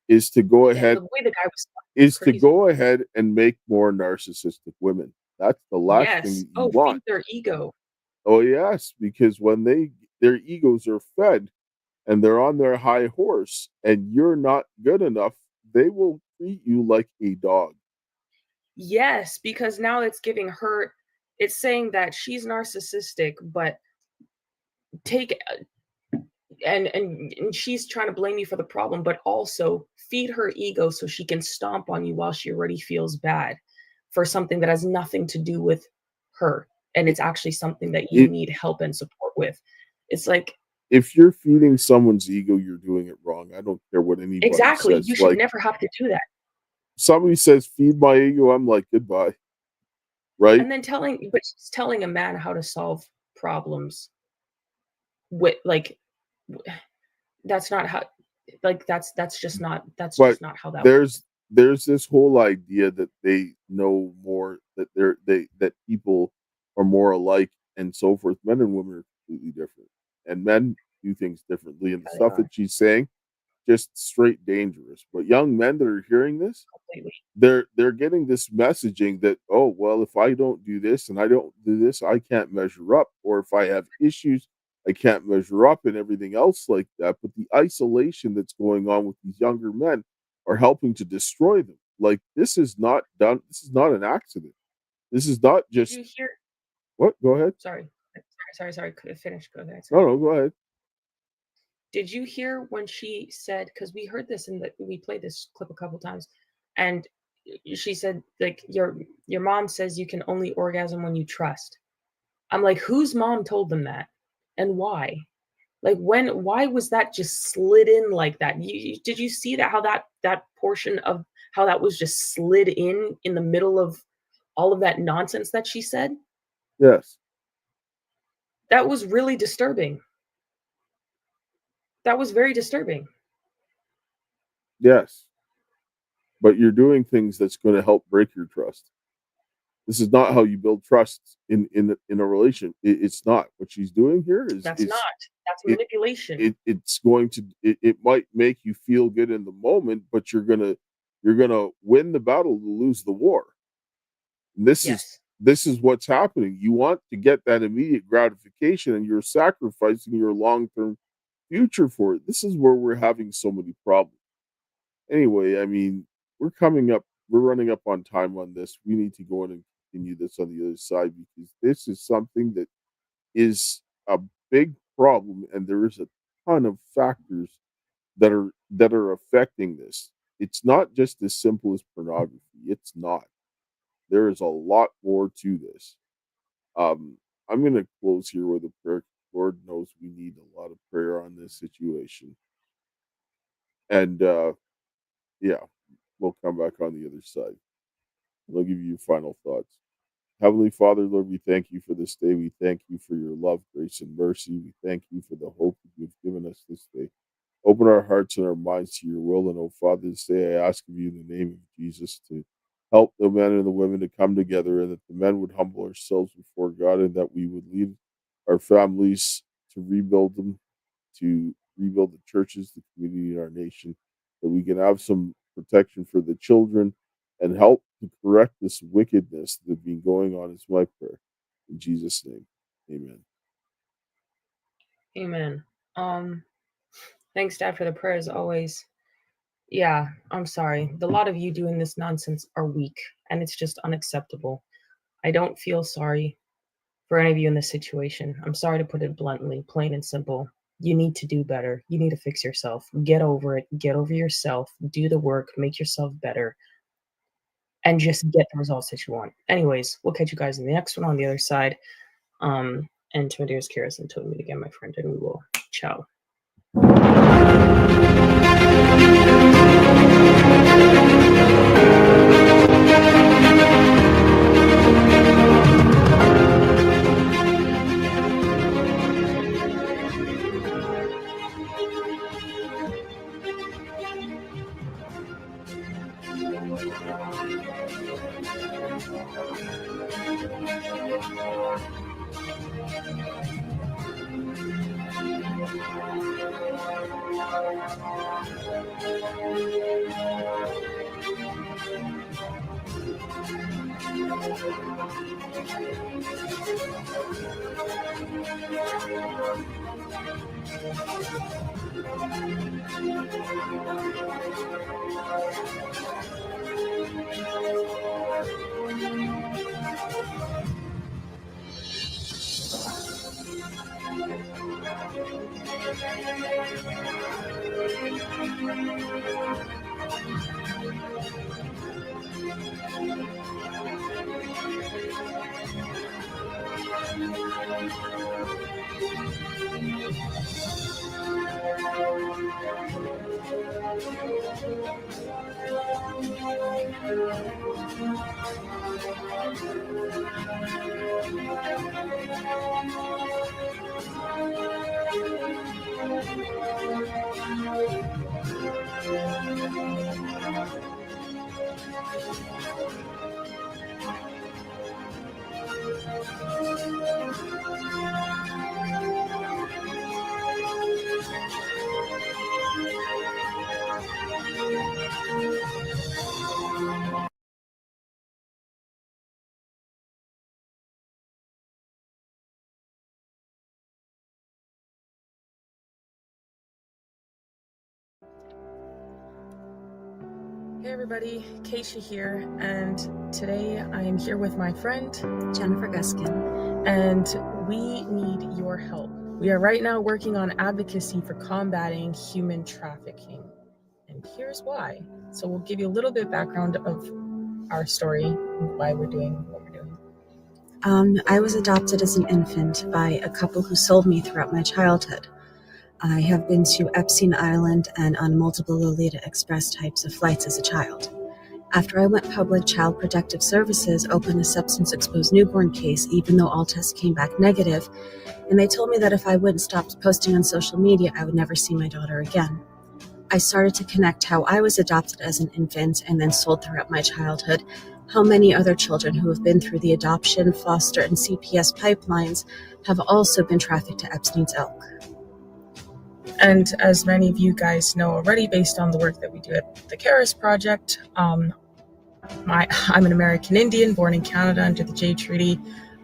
is to go ahead. The way the guy was is crazy. to go ahead and make more narcissistic women. That's the last thing you want. Feed their ego. Oh yes, because when their egos are fed and they're on their high horse and you're not good enough, they will treat you like a dog. Yes, because now it's giving her, it's saying that she's narcissistic, but and she's trying to blame you for the problem, but also feed her ego so she can stomp on you while she already feels bad for something that has nothing to do with her. And it's actually something that you need help and support with. It's like, if you're feeding someone's ego, you're doing it wrong. I don't care what anybody exactly says. You should never have to do that. Somebody says feed my ego, I'm like, goodbye. Right? And then she's telling a man how to solve problems with, like, that's not how, like, that's just not how that works. There's this whole idea that they know more, that that people are more alike and so forth. Men and women are completely different, and men do things differently. And the stuff that she's saying, just straight dangerous. But young men that are hearing this, they're getting this messaging that, oh, well, if I don't do this and I don't do this, I can't measure up. Or if I have issues, I can't measure up, and everything else like that. But the isolation that's going on with these younger men are helping to destroy them. Like, this is not done. This is not an accident. This is not just. Did you hear? What? Go ahead. Sorry. Finish. Go ahead. No, go ahead. Did you hear when she said, because we heard this we played this clip a couple times, and she said, like, your mom says you can only orgasm when you trust. I'm like, whose mom told them that, and why? Like, why was that just slid in like that? Did you see that, how that portion of how that was just slid in the middle of all of that nonsense that she said? Yes. That was really disturbing. That was very disturbing. Yes. But you're doing things that's going to help break your trust. This is not how you build trust in a relation. It's not. What she's doing here is that's manipulation. It's going to it might make you feel good in the moment, but you're gonna win the battle to lose the war. And this is what's happening. You want to get that immediate gratification, and you're sacrificing your long-term future for it. This is where we're having so many problems. Anyway, I mean, we're running up on time on this. We need to go in and continue this on the other side, because this is something that is a big problem, and there is a ton of factors that are affecting this. It's not just as simple as pornography. It's not. There is a lot more to this. I'm going to close here with a prayer. Lord knows we need a lot of prayer on this situation. And yeah, we'll come back on the other side. I'll give you final thoughts. Heavenly Father, Lord, we thank you for this day. We thank you for your love, grace, and mercy. We thank you for the hope that you've given us this day. Open our hearts and our minds to your will. And, oh Father, this day I ask of you in the name of Jesus to help the men and the women to come together, and that the men would humble ourselves before God, and that we would lead our families to rebuild them, to rebuild the churches, the community, and our nation, that we can have some protection for the children and help to correct this wickedness that's been going on, is my prayer. In Jesus' name, amen. Amen. Thanks, Dad, for the prayer as always. Yeah, I'm sorry. The lot of you doing this nonsense are weak, and it's just unacceptable. I don't feel sorry for any of you in this situation. I'm sorry to put it bluntly, plain and simple. You need to do better. You need to fix yourself. Get over it. Get over yourself. Do the work. Make yourself better. And just get the results that you want. Anyways, we'll catch you guys in the next one on the other side. And to my dearest Karis, until we meet again, my friend, and we will ciao. Hey everybody, Kaysha here, and today I am here with my friend Jennifer Guskin, and we need your help. We are right now working on advocacy for combating human trafficking, and here's why. So we'll give you a little bit of background of our story and why we're doing what we're doing. I was adopted as an infant by a couple who sold me throughout my childhood. I have been to Epstein Island and on multiple Lolita Express types of flights as a child. After I went public, Child Protective Services opened a substance-exposed newborn case, even though all tests came back negative, and they told me that if I wouldn't stop posting on social media, I would never see my daughter again. I started to connect how I was adopted as an infant and then sold throughout my childhood, how many other children who have been through the adoption, foster, and CPS pipelines have also been trafficked to Epstein's Elk. And as many of you guys know already, based on the work that we do at the Karis Project, I'm an American Indian born in Canada under the Jade Treaty.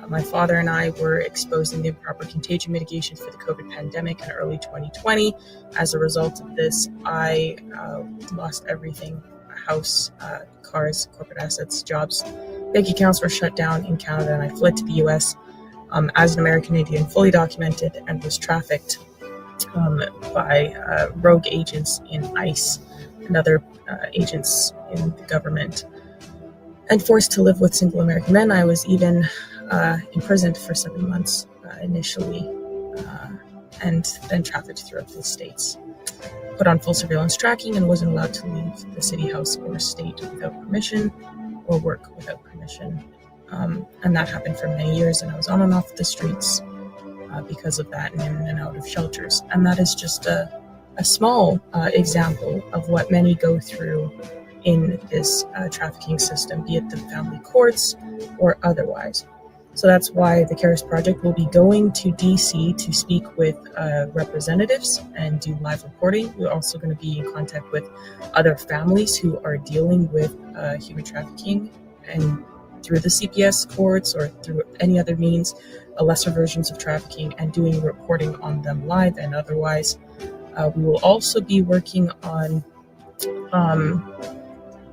My father and I were exposed in the improper contagion mitigation for the COVID pandemic in early 2020. As a result of this, I lost everything: a house, cars, corporate assets, jobs. Bank accounts were shut down in Canada, and I fled to the US as an American Indian, fully documented, and was trafficked by rogue agents in ICE and other agents in the government, and forced to live with single American men. I was even imprisoned for 7 months initially, and then trafficked throughout the states. Put on full surveillance tracking and wasn't allowed to leave the city, house, or state without permission, or work without permission. And that happened for many years, and I was on and off the streets because of that, and in and out of shelters. And that is just a small example of what many go through in this trafficking system, be it the family courts or otherwise. So that's why the Karis Project will be going to DC to speak with representatives and do live reporting. We're also going to be in contact with other families who are dealing with human trafficking, and through the CPS courts or through any other means, lesser versions of trafficking, and doing reporting on them live and otherwise. We will also be working on,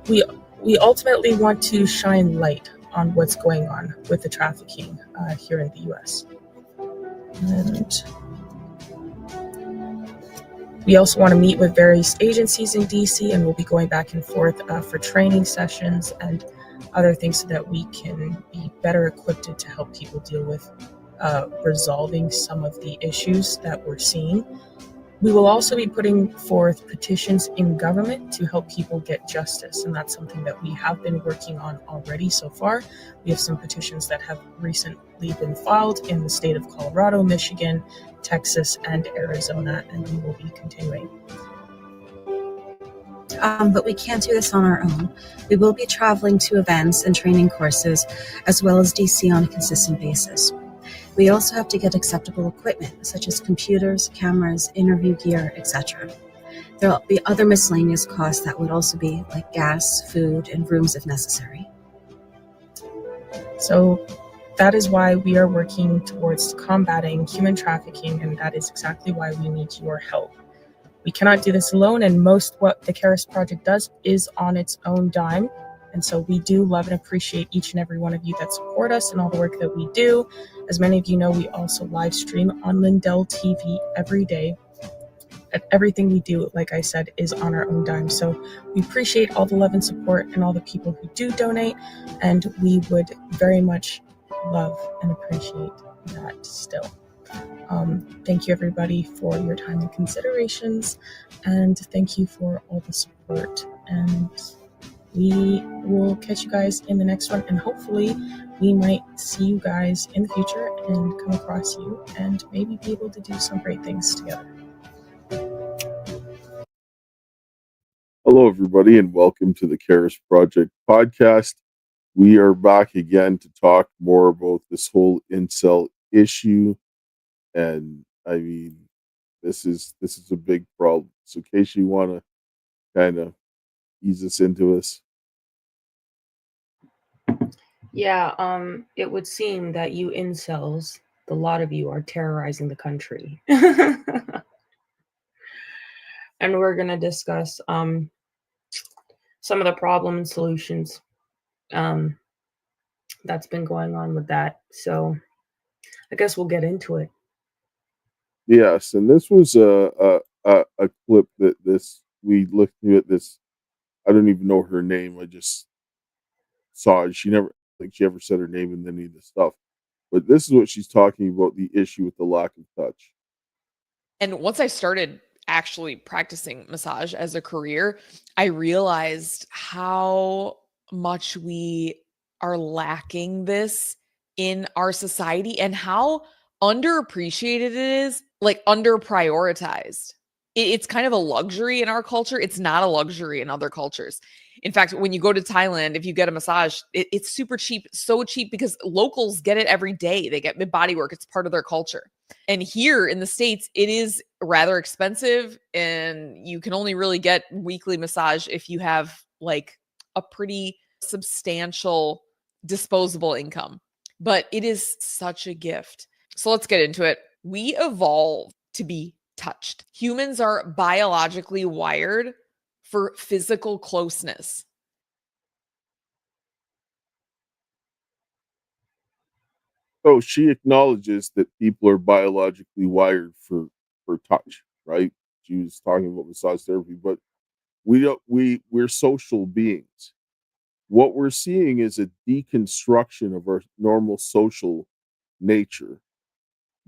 we ultimately want to shine light on what's going on with the trafficking here in the US. And We also want to meet with various agencies in DC, and we'll be going back and forth for training sessions and other things so that we can be better equipped to help people deal with resolving some of the issues that we're seeing. We will also be putting forth petitions in government to help people get justice, and that's something that we have been working on already so far. We have some petitions that have recently been filed in the state of Colorado, Michigan, Texas, and Arizona, and we will be continuing. But we can't do this on our own. We will be traveling to events and training courses, as well as DC on a consistent basis. We also have to get acceptable equipment, such as computers, cameras, interview gear, etc. There will be other miscellaneous costs that would also be like gas, food, and rooms if necessary. So that is why we are working towards combating human trafficking, and that is exactly why we need your help. We cannot do this alone, and most what the Karis Project does is on its own dime. And so we do love and appreciate each and every one of you that support us and all the work that we do. As many of you know, we also live stream on Lindell TV every day. And everything we do, like I said, is on our own dime. So we appreciate all the love and support and all the people who do donate. And we would very much love and appreciate that still. Thank you everybody for your time and considerations. And thank you for all the support. And we will catch you guys in the next one, and hopefully we might see you guys in the future and come across you and maybe be able to do some great things together. Hello, everybody, and welcome to the Karis Project podcast. We are back again to talk more about this whole incel issue, and I mean, this is a big problem. So, Kaysha, you want to kind of ease us into this? Yeah, it would seem that you incels, the lot of you, are terrorizing the country. And we're going to discuss some of the problem and solutions that's been going on with that. So I guess we'll get into it. Yes, and this was a clip that we looked at this. I don't even know her name. I just saw it. She never said her name in any of the stuff. But this is what she's talking about, the issue with the lack of touch. And once I started actually practicing massage as a career, I realized how much we are lacking this in our society and how underappreciated it is, like under prioritized. It's kind of a luxury in our culture. It's not a luxury in other cultures. In fact, when you go to Thailand, if you get a massage, it's super cheap, so cheap because locals get it every day. They get body work. It's part of their culture. And here in the States, it is rather expensive, and you can only really get weekly massage if you have like a pretty substantial disposable income. But it is such a gift. So let's get into it. We evolved to be touched. Humans are biologically wired for physical closeness. So she acknowledges that people are biologically wired for touch, right? She was talking about massage therapy, but we're social beings. What we're seeing is a deconstruction of our normal social nature,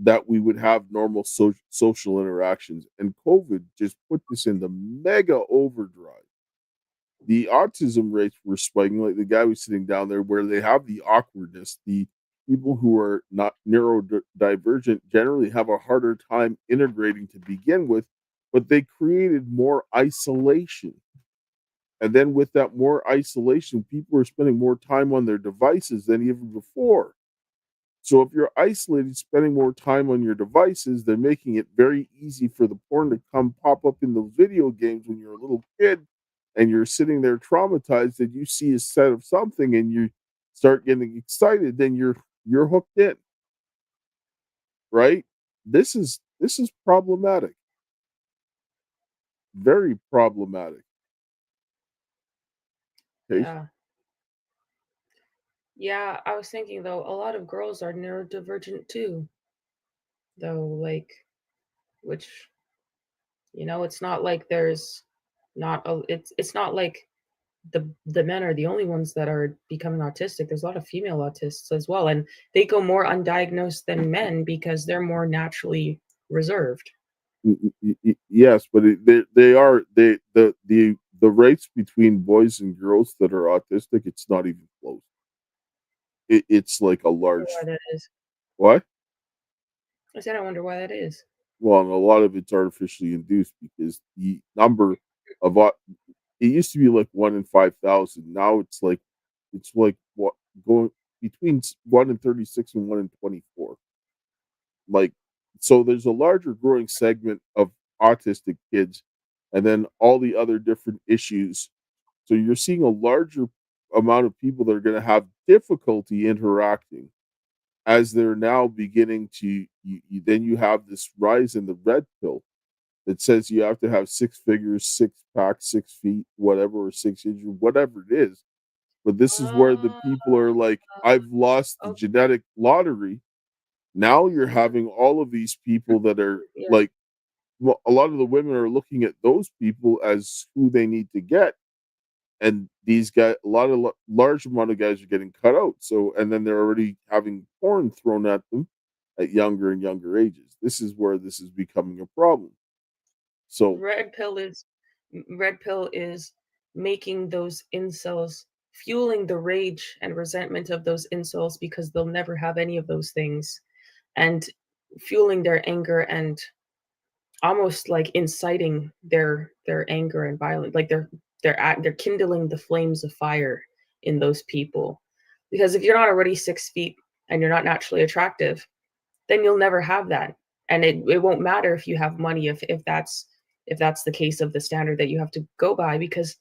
that we would have normal social interactions. And COVID just put this in the mega overdrive. The autism rates were spiking, like the guy was sitting down there, where they have the awkwardness. The people who are not neurodivergent generally have a harder time integrating to begin with, but they created more isolation. And then with that more isolation, people are spending more time on their devices than even before. So if you're isolated, spending more time on your devices, they're making it very easy for the porn to come pop up in the video games when you're a little kid and you're sitting there traumatized, and you see a set of something and you start getting excited, then you're hooked in. Right? This is problematic. Very problematic. Okay. Yeah. Yeah, I was thinking though, a lot of girls are neurodivergent too. Though, like, which, You know, it's not like there's not a, it's not like the men are the only ones that are becoming autistic. There's a lot of female autists as well, and they go more undiagnosed than men because they're more naturally reserved. Yes, but the rates between boys and girls that are autistic, it's not even close. It's like a I large. wonder why that is. What? I said I wonder why that is. Well, and a lot of it's artificially induced because the number of it used to be like 1 in 5,000. Now it's like what going between 1 in 36 and 1 in 24. Like, so there's a larger growing segment of autistic kids, and then all the other different issues. So you're seeing a larger amount of people that are going to have difficulty interacting as they're now beginning to. Then you have this rise in the red pill that says you have to have 6 figures, 6-pack, 6 feet, whatever, or 6 inches, whatever it is. But this is where the people are like, I've lost the genetic lottery. Now you're having all of these people that are like, well, a lot of the women are looking at those people as who they need to get. And these guys, large amount of guys are getting cut out. So, and then they're already having porn thrown at them at younger and younger ages. This is where this is becoming a problem. So red pill is making those incels, fueling the rage and resentment of those incels because they'll never have any of those things, and fueling their anger and almost like inciting their anger and violence. Like they're kindling the flames of fire in those people, because if you're not already 6 feet and you're not naturally attractive, then you'll never have that. And it won't matter if you have money, if that's the case of the standard that you have to go by, because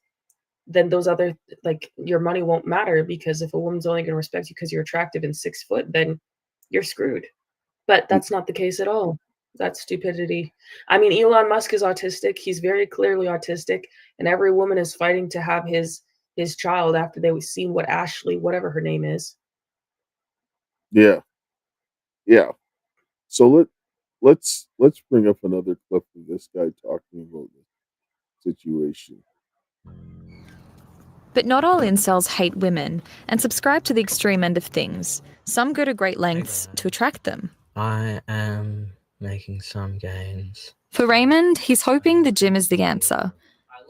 then those other, like, your money won't matter, because if a woman's only going to respect you because you're attractive and 6 foot, then you're screwed. But that's not the case at all. That's stupidity. I mean, Elon Musk is autistic. He's very clearly autistic, and every woman is fighting to have his child after they see what Ashley, whatever her name is. yeah. So let's bring up another clip of this guy talking about this situation. But not all incels hate women and subscribe to the extreme end of things. Some go to great lengths to attract them. I am making some gains. For Raymond, he's hoping the gym is the answer.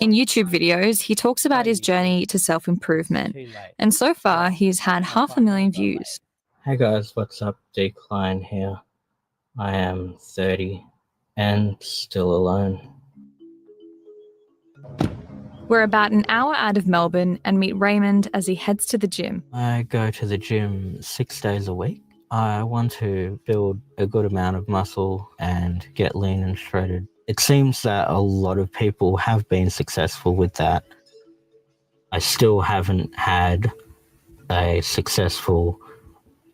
In YouTube videos, he talks about his journey to self-improvement, and so far he's had 500,000 views. Hey guys, what's up? Decline here. I am 30 and still alone. We're about an hour out of Melbourne and meet Raymond as he heads to the gym. I go to the gym 6 days a week. I want to build a good amount of muscle and get lean and shredded. It seems that a lot of people have been successful with that. I still haven't had a successful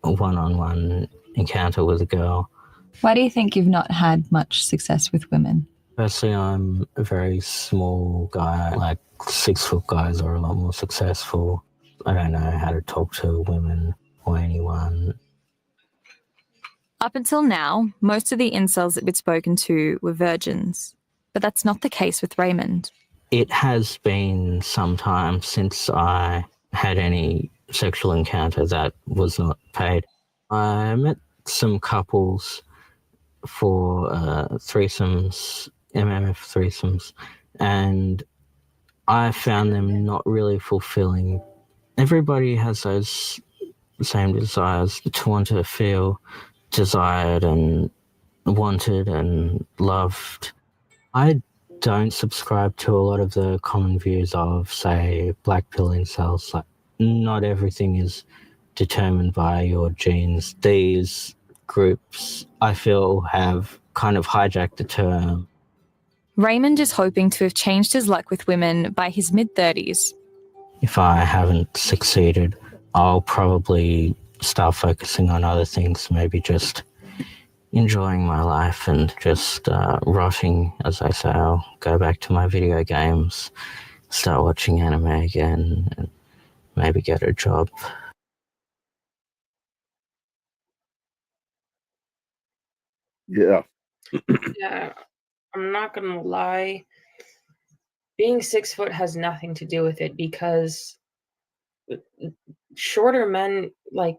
one-on-one encounter with a girl. Why do you think you've not had much success with women? Firstly, I'm a very small guy. Like 6 foot guys are a lot more successful. I don't know how to talk to women or anyone. Up until now, most of the incels that we'd spoken to were virgins, but that's not the case with Raymond. It has been some time since I had any sexual encounter that was not paid. I met some couples for threesomes, MMF threesomes, and I found them not really fulfilling. Everybody has those same desires to want to feel desired and wanted and loved. I don't subscribe to a lot of the common views of, say, black pill incels. Like, not everything is determined by your genes. These groups, I feel, have kind of hijacked the term. Raymond is hoping to have changed his luck with women by his mid-30s. If I haven't succeeded, I'll probably start focusing on other things, maybe just enjoying my life and just rotting, as I say. I'll go back to my video games, start watching anime again, and maybe get a job. Yeah. Yeah. I'm not gonna lie. Being 6 foot has nothing to do with it because shorter men, like,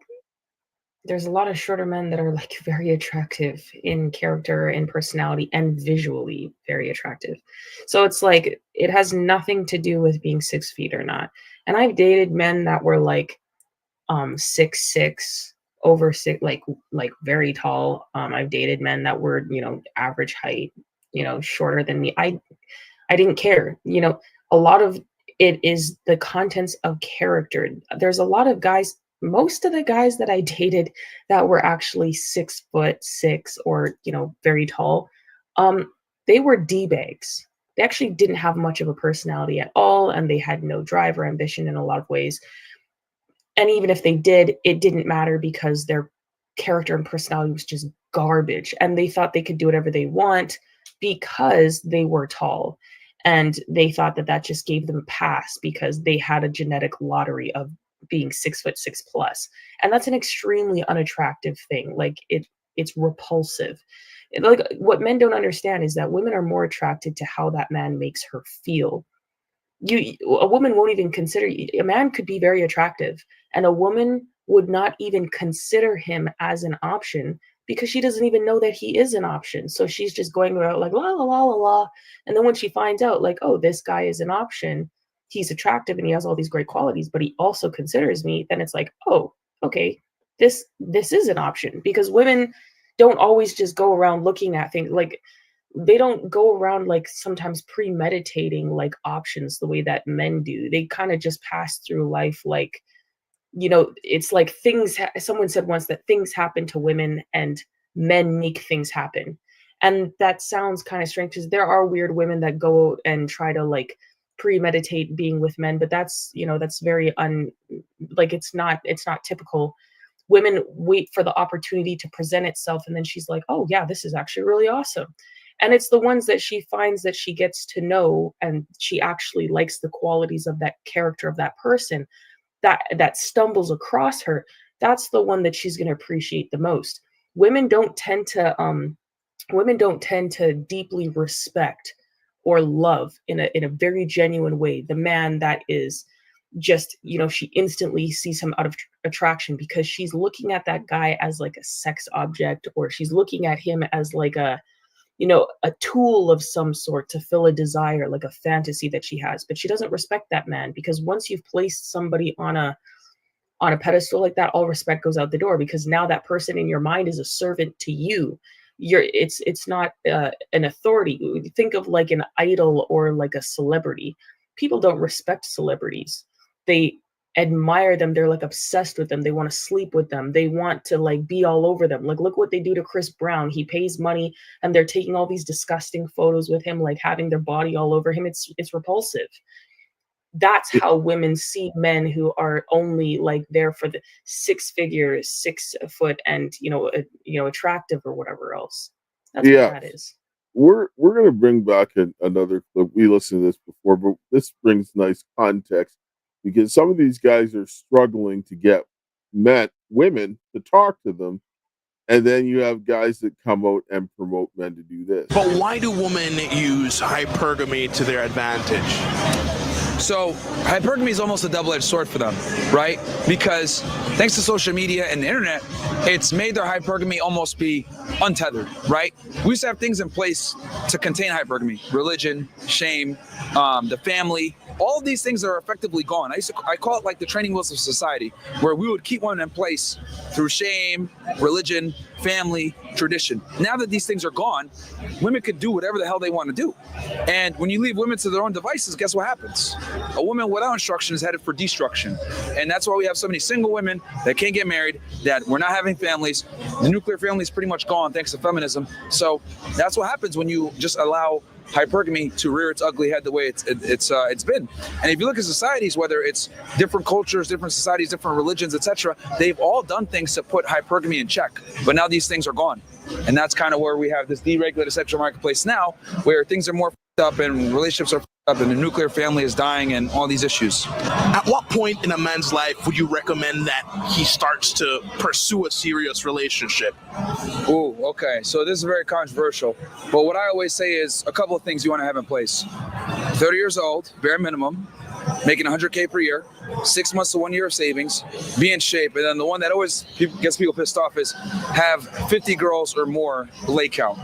there's a lot of shorter men that are like very attractive in character and personality and visually very attractive. So it's like it has nothing to do with being 6 feet or not. And I've dated men that were like 6'6", over six, like very tall. I've dated men that were, average height, shorter than me. I didn't care. A lot of it is the contents of character. There's a lot of guys, most of the guys that I dated that were actually 6'6" or, very tall, they were D-bags. They actually didn't have much of a personality at all, and they had no drive or ambition in a lot of ways. And even if they did, it didn't matter because their character and personality was just garbage. And they thought they could do whatever they want because they were tall. And they thought that that just gave them a pass because they had a genetic lottery of being 6'6+. And that's an extremely unattractive thing. Like it's repulsive. Like what men don't understand is that women are more attracted to how that man makes her feel. A woman won't even consider, a man could be very attractive and a woman would not even consider him as an option because she doesn't even know that he is an option. So she's just going around like, la, la, la, la, la. And then when she finds out like, oh, this guy is an option, he's attractive and he has all these great qualities, but he also considers me, then it's like, oh, okay, this is an option. Because women don't always just go around looking at things like, they don't go around like sometimes premeditating like options the way that men do. They kind of just pass through life like, it's like things, someone said once that things happen to women and men make things happen. And that sounds kind of strange because there are weird women that go and try to like premeditate being with men, but that's, that's very it's not typical. Women wait for the opportunity to present itself. And then she's like, oh yeah, this is actually really awesome. And it's the ones that she finds that she gets to know and she actually likes the qualities of that character of that person that stumbles across her. That's the one that she's going to appreciate the most. Women don't tend to deeply respect or love in a very genuine way the man that is just, she instantly sees him out of attraction because she's looking at that guy as like a sex object, or she's looking at him as like a tool of some sort to fill a desire, like a fantasy that she has. But she doesn't respect that man because once you've placed somebody on a pedestal like that, all respect goes out the door because now that person in your mind is a servant to you. It's not an authority. Think of like an idol or like a celebrity. People don't respect celebrities. They admire them. They're like obsessed with them. They want to sleep with them. They want to like be all over them. Like, look what they do to Chris Brown. He pays money and they're taking all these disgusting photos with him, like having their body all over him. It's repulsive. That's how women see men who are only like there for the 6 figures, 6 foot and, attractive or whatever else. That's what that is. We're going to bring back another clip. We listened to this before, but this brings nice context because some of these guys are struggling to get women to talk to them. And then you have guys that come out and promote men to do this. But why do women use hypergamy to their advantage? So hypergamy is almost a double-edged sword for them, right? Because thanks to social media and the internet, it's made their hypergamy almost be untethered, right? We used to have things in place to contain hypergamy: religion, shame, the family. All of these things are effectively gone. I call it like the training wheels of society, where we would keep one in place through shame, religion, family, tradition. Now that these things are gone, women could do whatever the hell they want to do. And when you leave women to their own devices, guess what happens? A woman without instruction is headed for destruction. And that's why we have so many single women that can't get married, that we're not having families. The nuclear family is pretty much gone thanks to feminism. So that's what happens when you just allow hypergamy to rear its ugly head the way it's been. And if you look at societies, whether it's different cultures, different societies, different religions, etc., they've all done things to put hypergamy in check. But now these things are gone. And that's kind of where we have this deregulated sexual marketplace now, where things are more f***ed up and relationships are up and the nuclear family is dying and all these issues. At what point in a man's life would you recommend that he starts to pursue a serious relationship? Ooh, okay. So this is very controversial. But what I always say is a couple of things you want to have in place. 30 years old, bare minimum, making 100K per year, 6 months to 1 year of savings, be in shape. And then the one that always gets people pissed off is have 50 girls or more leg count.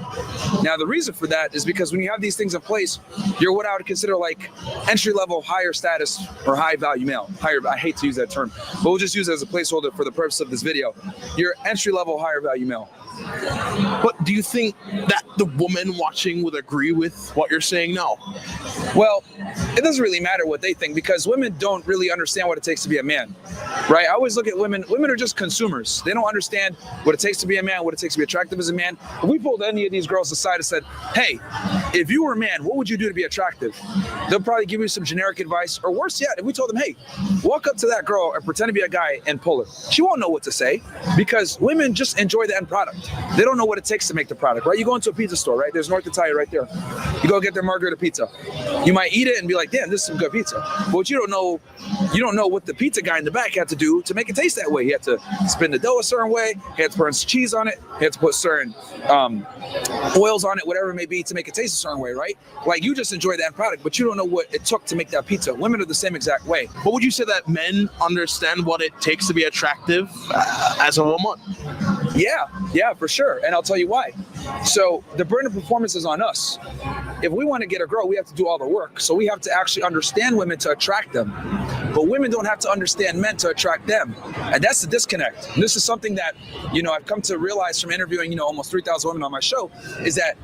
Now, the reason for that is because when you have these things in place, you're what I would consider like entry level, higher status or high value male. Higher, I hate to use that term, but we'll just use it as a placeholder for the purpose of this video. You're entry level, higher value male. But do you think that the woman watching would agree with what you're saying now? Well, it doesn't really matter what they think because women don't really understand what it takes to be a man, right? I always look at women. Women are just consumers. They don't understand what it takes to be a man, what it takes to be attractive as a man. If we pulled any of these girls aside and said, hey, if you were a man, what would you do to be attractive? They'll probably give you some generic advice. Or worse yet, if we told them, hey, walk up to that girl and pretend to be a guy and pull her. She won't know what to say because women just enjoy the end product. They don't know what it takes to make the product, right? You go into a pizza store, right? There's North Italia right there. You go get their margherita pizza. You might eat it and be like, damn, this is some good pizza. But you don't know what the pizza guy in the back had to do to make it taste that way. He had to spin the dough a certain way. He had to put cheese on it. He had to put certain oils on it, whatever it may be, to make it taste a certain way, right? Like you just enjoy that product, but you don't know what it took to make that pizza. Women are the same exact way. But would you say that men understand what it takes to be attractive as a woman? Yeah, for sure. And I'll tell you why. So the burden of performance is on us. If we want to get a girl, we have to do all the work. So we have to actually understand women to attract them. But women don't have to understand men to attract them. And that's the disconnect. And this is something that, I've come to realize from interviewing, almost 3,000 women on my show, is that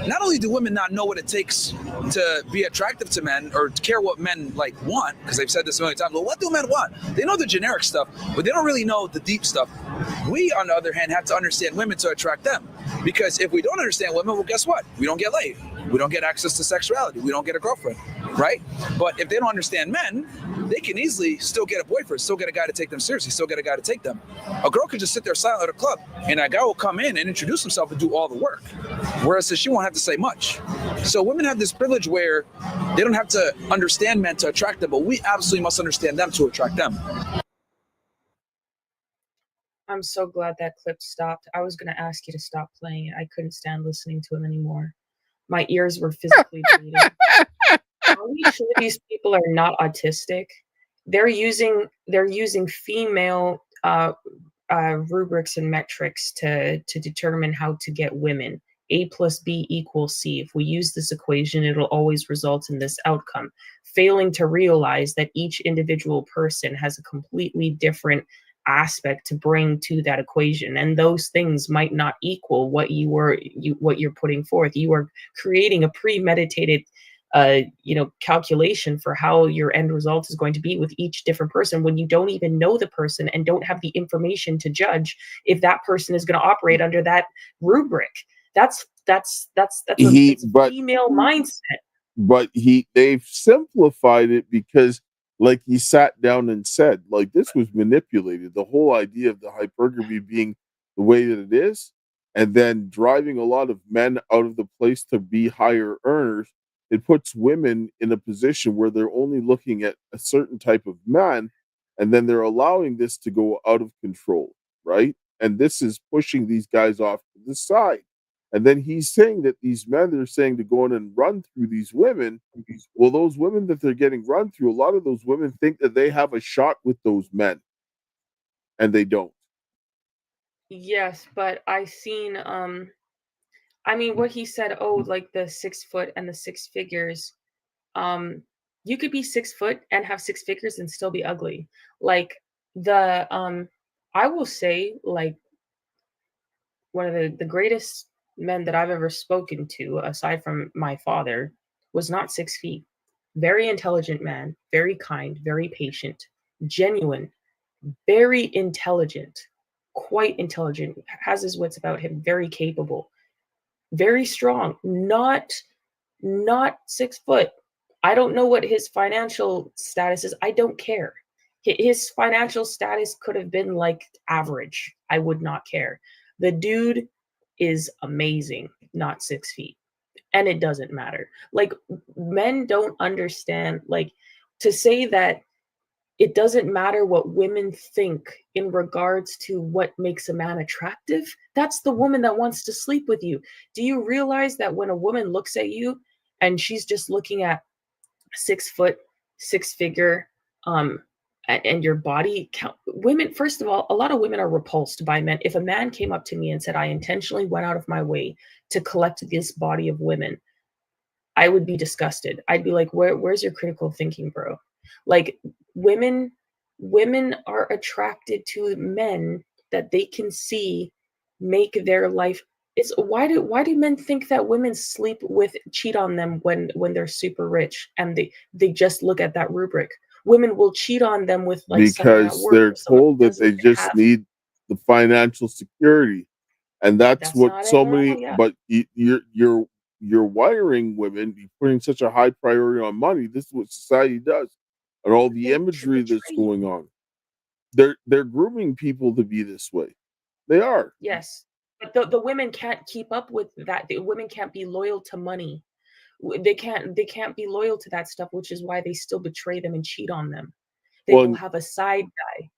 not only do women not know what it takes to be attractive to men or to care what men want, because they've said this a million times, well, what do men want? They know the generic stuff, but they don't really know the deep stuff. We, on the other hand, have to understand women to attract them. Because if we don't understand women, well, guess what? We don't get laid. We don't get access to sexuality. We don't get a girlfriend, right? But if they don't understand men, they can easily still get a boyfriend, still get a guy to take them seriously, still get a guy to take them. A girl can just sit there silent at a club, and a guy will come in and introduce himself and do all the work. Whereas she won't have to say much. So women have this privilege where they don't have to understand men to attract them, but we absolutely must understand them to attract them. I'm so glad that clip stopped. I was going to ask you to stop playing it. I couldn't stand listening to him anymore. My ears were physically bleeding. Are we sure these people are not autistic? They're using female rubrics and metrics to determine how to get women. A plus B equals C. If we use this equation, it'll always result in this outcome. Failing to realize that each individual person has a completely different aspect to bring to that equation, and those things might not equal what you're putting forth. You are creating a premeditated calculation for how your end result is going to be with each different person when you don't even know the person and don't have the information to judge if that person is going to operate under that rubric. That's a female mindset. But they've simplified it because, like he sat down and said, like, this was manipulated. The whole idea of the hypergamy being the way that it is, and then driving a lot of men out of the place to be higher earners, it puts women in a position where they're only looking at a certain type of man, and then they're allowing this to go out of control, right? And this is pushing these guys off to the side. And then he's saying that these men are saying to go in and run through these women. Well, those women that they're getting run through, a lot of those women think that they have a shot with those men, and they don't. Yes, but I seen what he said, like the 6 foot and the 6 figures. You could be 6 foot and have 6 figures and still be ugly. Like I will say, like, one of the greatest men that I've ever spoken to, aside from my father, was not 6 feet. Very intelligent man, very kind, very patient, genuine, very intelligent, quite intelligent, has his wits about him, very capable, very strong, not 6 foot. I don't know what his financial status is. I don't care. His financial status could have been like average. I would not care. The dude is amazing, not 6 feet. and it doesn't matter. Like, men don't understand, like, to say that it doesn't matter what women think in regards to what makes a man attractive. That's the woman that wants to sleep with you. Do you realize that when a woman looks at you and she's just looking at 6 foot, 6 figure, and your body count, women, first of all, a lot of women are repulsed by men. If a man came up to me and said, I intentionally went out of my way to collect this body of women, I would be disgusted. I'd be like, where's your critical thinking, bro? Like, women are attracted to men that they can see make their life. It's why do men think that women cheat on them when they're super rich, and they just look at that rubric? Women will cheat on them with, like, someone at Because work they're or someone told that they doesn't just have. need the financial security, and that's That's what not so it, many. yeah. But you're wiring women, you're putting such a high priority on money. This is what society does, and all the imagery that's going on. They're grooming people to be this way. They are. Yes, but the women can't keep up with that. The women can't be loyal to money. They can't be loyal to that stuff, which is why they still betray them and cheat on them. They will Well, have a side guy.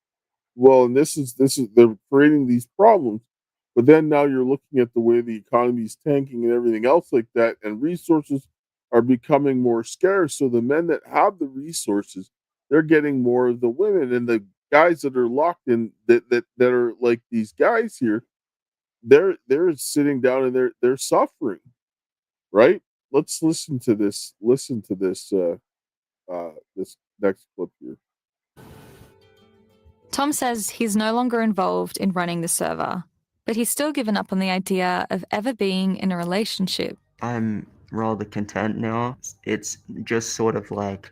well, and this is they're creating these problems, but then now you're looking at the way the economy is tanking and everything else like that, and resources are becoming more scarce. So the men that have the resources, they're getting more of the women, and the guys that are locked in that are like these guys here, they're sitting down and they're suffering, right? Let's listen to this. Listen to this. This next clip here. Tom says he's no longer involved in running the server, but he's still given up on the idea of ever being in a relationship. I'm rather content now. It's just sort of like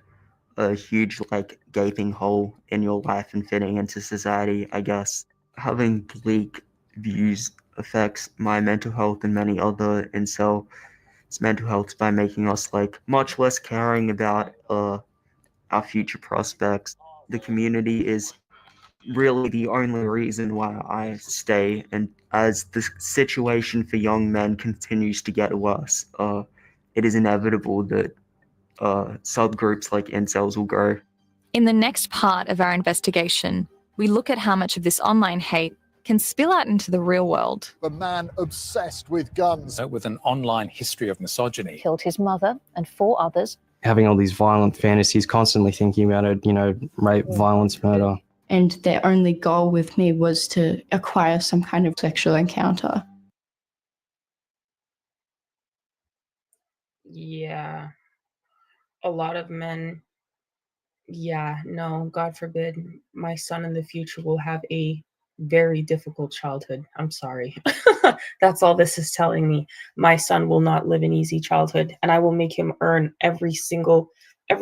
a huge, like, gaping hole in your life and fitting into society, I guess. Having bleak views affects my mental health and many other incels' mental health by making us, like, much less caring about our future prospects. The community is really the only reason why I stay, and as the situation for young men continues to get worse, it is inevitable that subgroups like incels will grow. In the next part of our investigation, we look at how much of this online hate can spill out into the real world. A man obsessed with guns. With an online history of misogyny. Killed his mother and 4 others. Having all these violent fantasies, constantly thinking about it, rape, violence, murder. And their only goal with me was to acquire some kind of sexual encounter. Yeah. A lot of men, no, God forbid, my son in the future will have a very difficult childhood. I'm sorry. That's all this is telling me. My son will not live an easy childhood, and I will make him earn every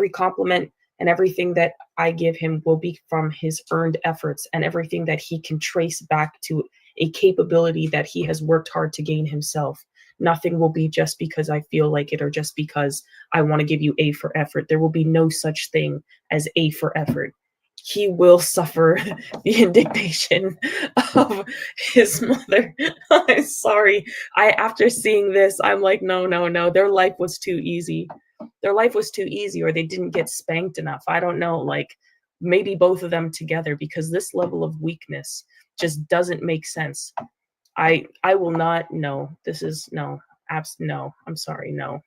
compliment, and everything that I give him will be from his earned efforts, and everything that he can trace back to a capability that he has worked hard to gain himself. Nothing will be just because I feel like it or just because I want to give you A for effort. There will be no such thing as A for effort. He will suffer the indignation of his mother. I'm sorry. After seeing this, I'm like, no. Their life was too easy. Their life was too easy, or they didn't get spanked enough. I don't know, like maybe both of them together, because this level of weakness just doesn't make sense. I will not. No, this is no. No, I'm sorry. No.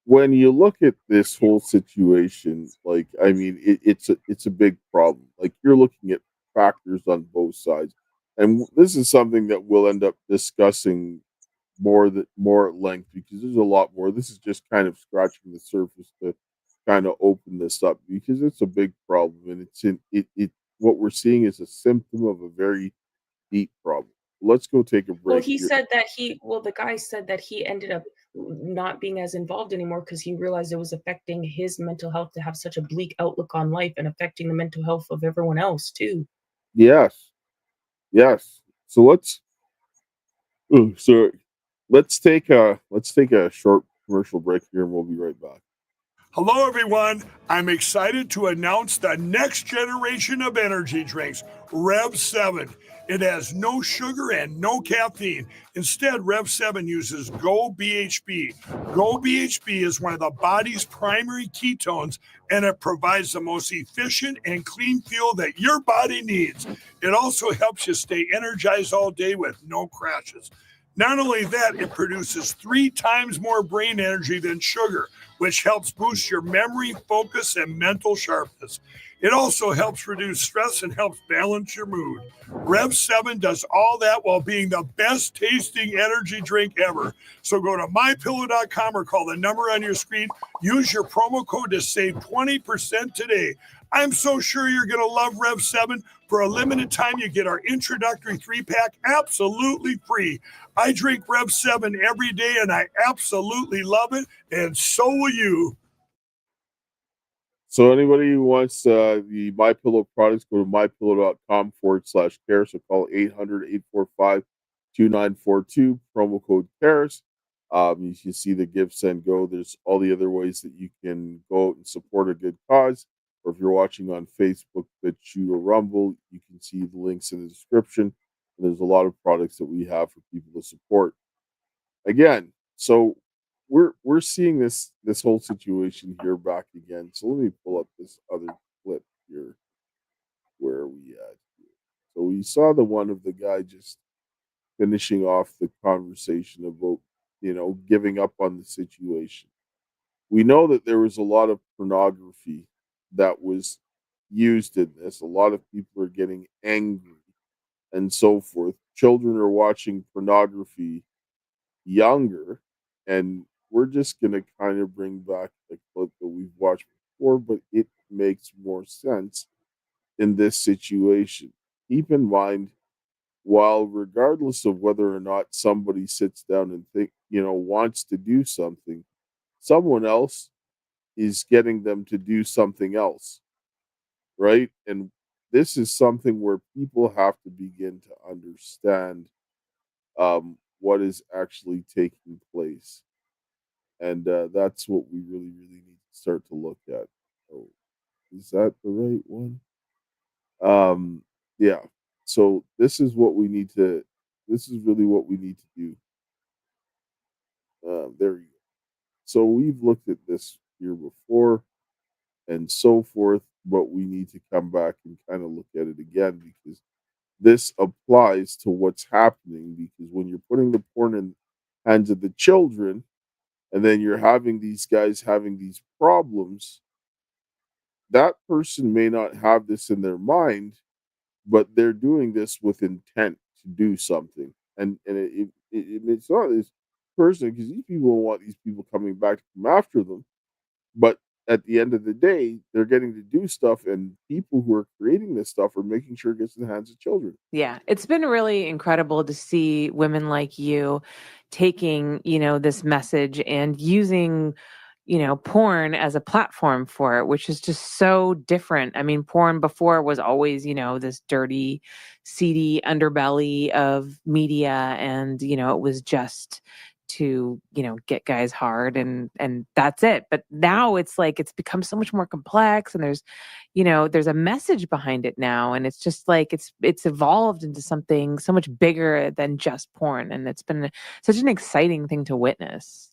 When you look at this whole situation, like, I mean, it's a big problem. Like, you're looking at factors on both sides, and this is something that we'll end up discussing more at length, because there's a lot more. This is just kind of scratching the surface to kind of open this up, because it's a big problem, and it what we're seeing is a symptom of a very deep problem. Let's go take a break. Well, the guy said that he ended up not being as involved anymore because he realized it was affecting his mental health to have such a bleak outlook on life, and affecting the mental health of everyone else too. Yes. So let's take a short commercial break here, and we'll be right back. Hello, everyone. I'm excited to announce the next generation of energy drinks, Rev 7. It has no sugar and no caffeine. Instead, Rev 7 uses Go BHB. Go BHB is one of the body's primary ketones, and it provides the most efficient and clean fuel that your body needs. It also helps you stay energized all day with no crashes. Not only that, it produces 3 times more brain energy than sugar, which helps boost your memory, focus, and mental sharpness. It also helps reduce stress and helps balance your mood. Rev 7 does all that while being the best tasting energy drink ever. So go to MyPillow.com or call the number on your screen. Use your promo code to save 20% today. I'm so sure you're going to love Rev 7. For a limited time, you get our introductory 3-pack absolutely free. I drink Rev 7 every day, and I absolutely love it, and so will you. So anybody who wants the MyPillow products, go to mypillow.com/Karis or call 800-845-2942, promo code Karis. You can see the Give, Send, Go. There's all the other ways that you can go out and support a good cause. Or if you're watching on Facebook, BitChute, or Rumble, you can see the links in the description. And there's a lot of products that we have for people to support. Again, so we're seeing this whole situation here back again. So let me pull up this other clip here. Where are we at here? So we saw the one of the guy just finishing off the conversation about, giving up on the situation. We know that there was a lot of pornography that was used in this. A lot of people are getting angry and so forth. Children are watching pornography younger, and we're just going to kind of bring back the clip that we've watched before, but it makes more sense in this situation. Keep in mind, while regardless of whether or not somebody sits down and wants to do something, someone else is getting them to do something else, right? And this is something where people have to begin to understand what is actually taking place. And that's what we really, really need to start to look at. Oh, is that the right one? Yeah. So this is really what we need to do. There you go. So we've looked at this here before and so forth, but we need to come back and kind of look at it again, because this applies to what's happening. Because when you're putting the porn in hands of the children, and then you're having these guys having these problems, that person may not have this in their mind, but they're doing this with intent to do something. And it's not this person, because these people don't want these people coming back to come after them. But at the end of the day, they're getting to do stuff, and people who are creating this stuff are making sure it gets in the hands of children. Yeah, it's been really incredible to see women like you taking, this message and using, porn as a platform for it, which is just so different. I mean, porn before was always, this dirty, seedy underbelly of media, and, it was just to get guys hard and that's it. But now it's like it's become so much more complex, and there's a message behind it now, and it's just like it's evolved into something so much bigger than just porn, and it's been such an exciting thing to witness.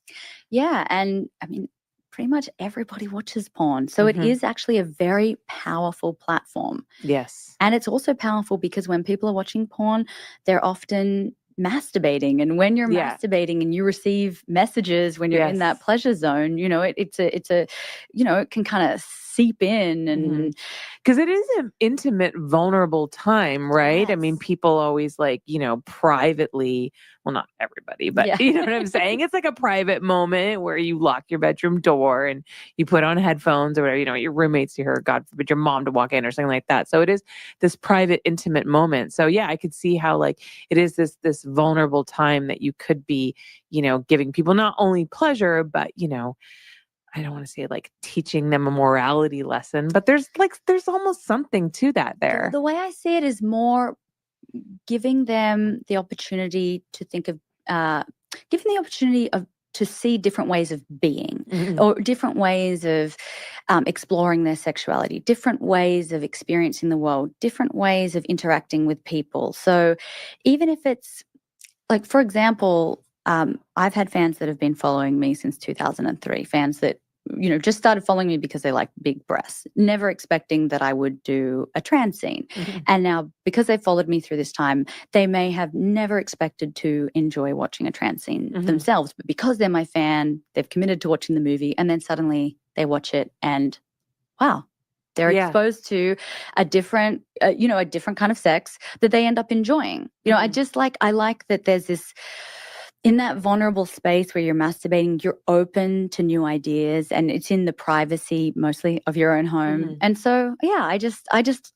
Yeah, and I mean, pretty much everybody watches porn, so it is actually a very powerful platform. Yes. And it's also powerful because when people are watching porn, they're often masturbating, and when you're masturbating and you receive messages when you're in that pleasure zone, it's a it can kind of seep in, and because it is an intimate, vulnerable time, right? I mean, people always privately, well, not everybody, but you know what I'm saying? It's like a private moment where you lock your bedroom door and you put on headphones or whatever, your roommates to hear, God forbid, your mom to walk in or something like that. So it is this private, intimate moment. So yeah, I could see how it is this vulnerable time that you could be, giving people not only pleasure, but, I don't want to say teaching them a morality lesson, but there's almost something to that there. The way I see it is more giving them the opportunity to think of, to see different ways of being, or different ways of exploring their sexuality, different ways of experiencing the world, different ways of interacting with people. So even if it's like, for example, I've had fans that have been following me since 2003, fans that, you know, just started following me because they like big breasts, never expecting that I would do a trans scene. And now, because they followed me through this time, they may have never expected to enjoy watching a trans scene themselves, but because they're my fan, they've committed to watching the movie, and then suddenly they watch it and, wow, they're exposed to a different, a different kind of sex that they end up enjoying. You know, I like that there's this, in that vulnerable space where you're masturbating, you're open to new ideas, and it's in the privacy mostly of your own home. And so, yeah,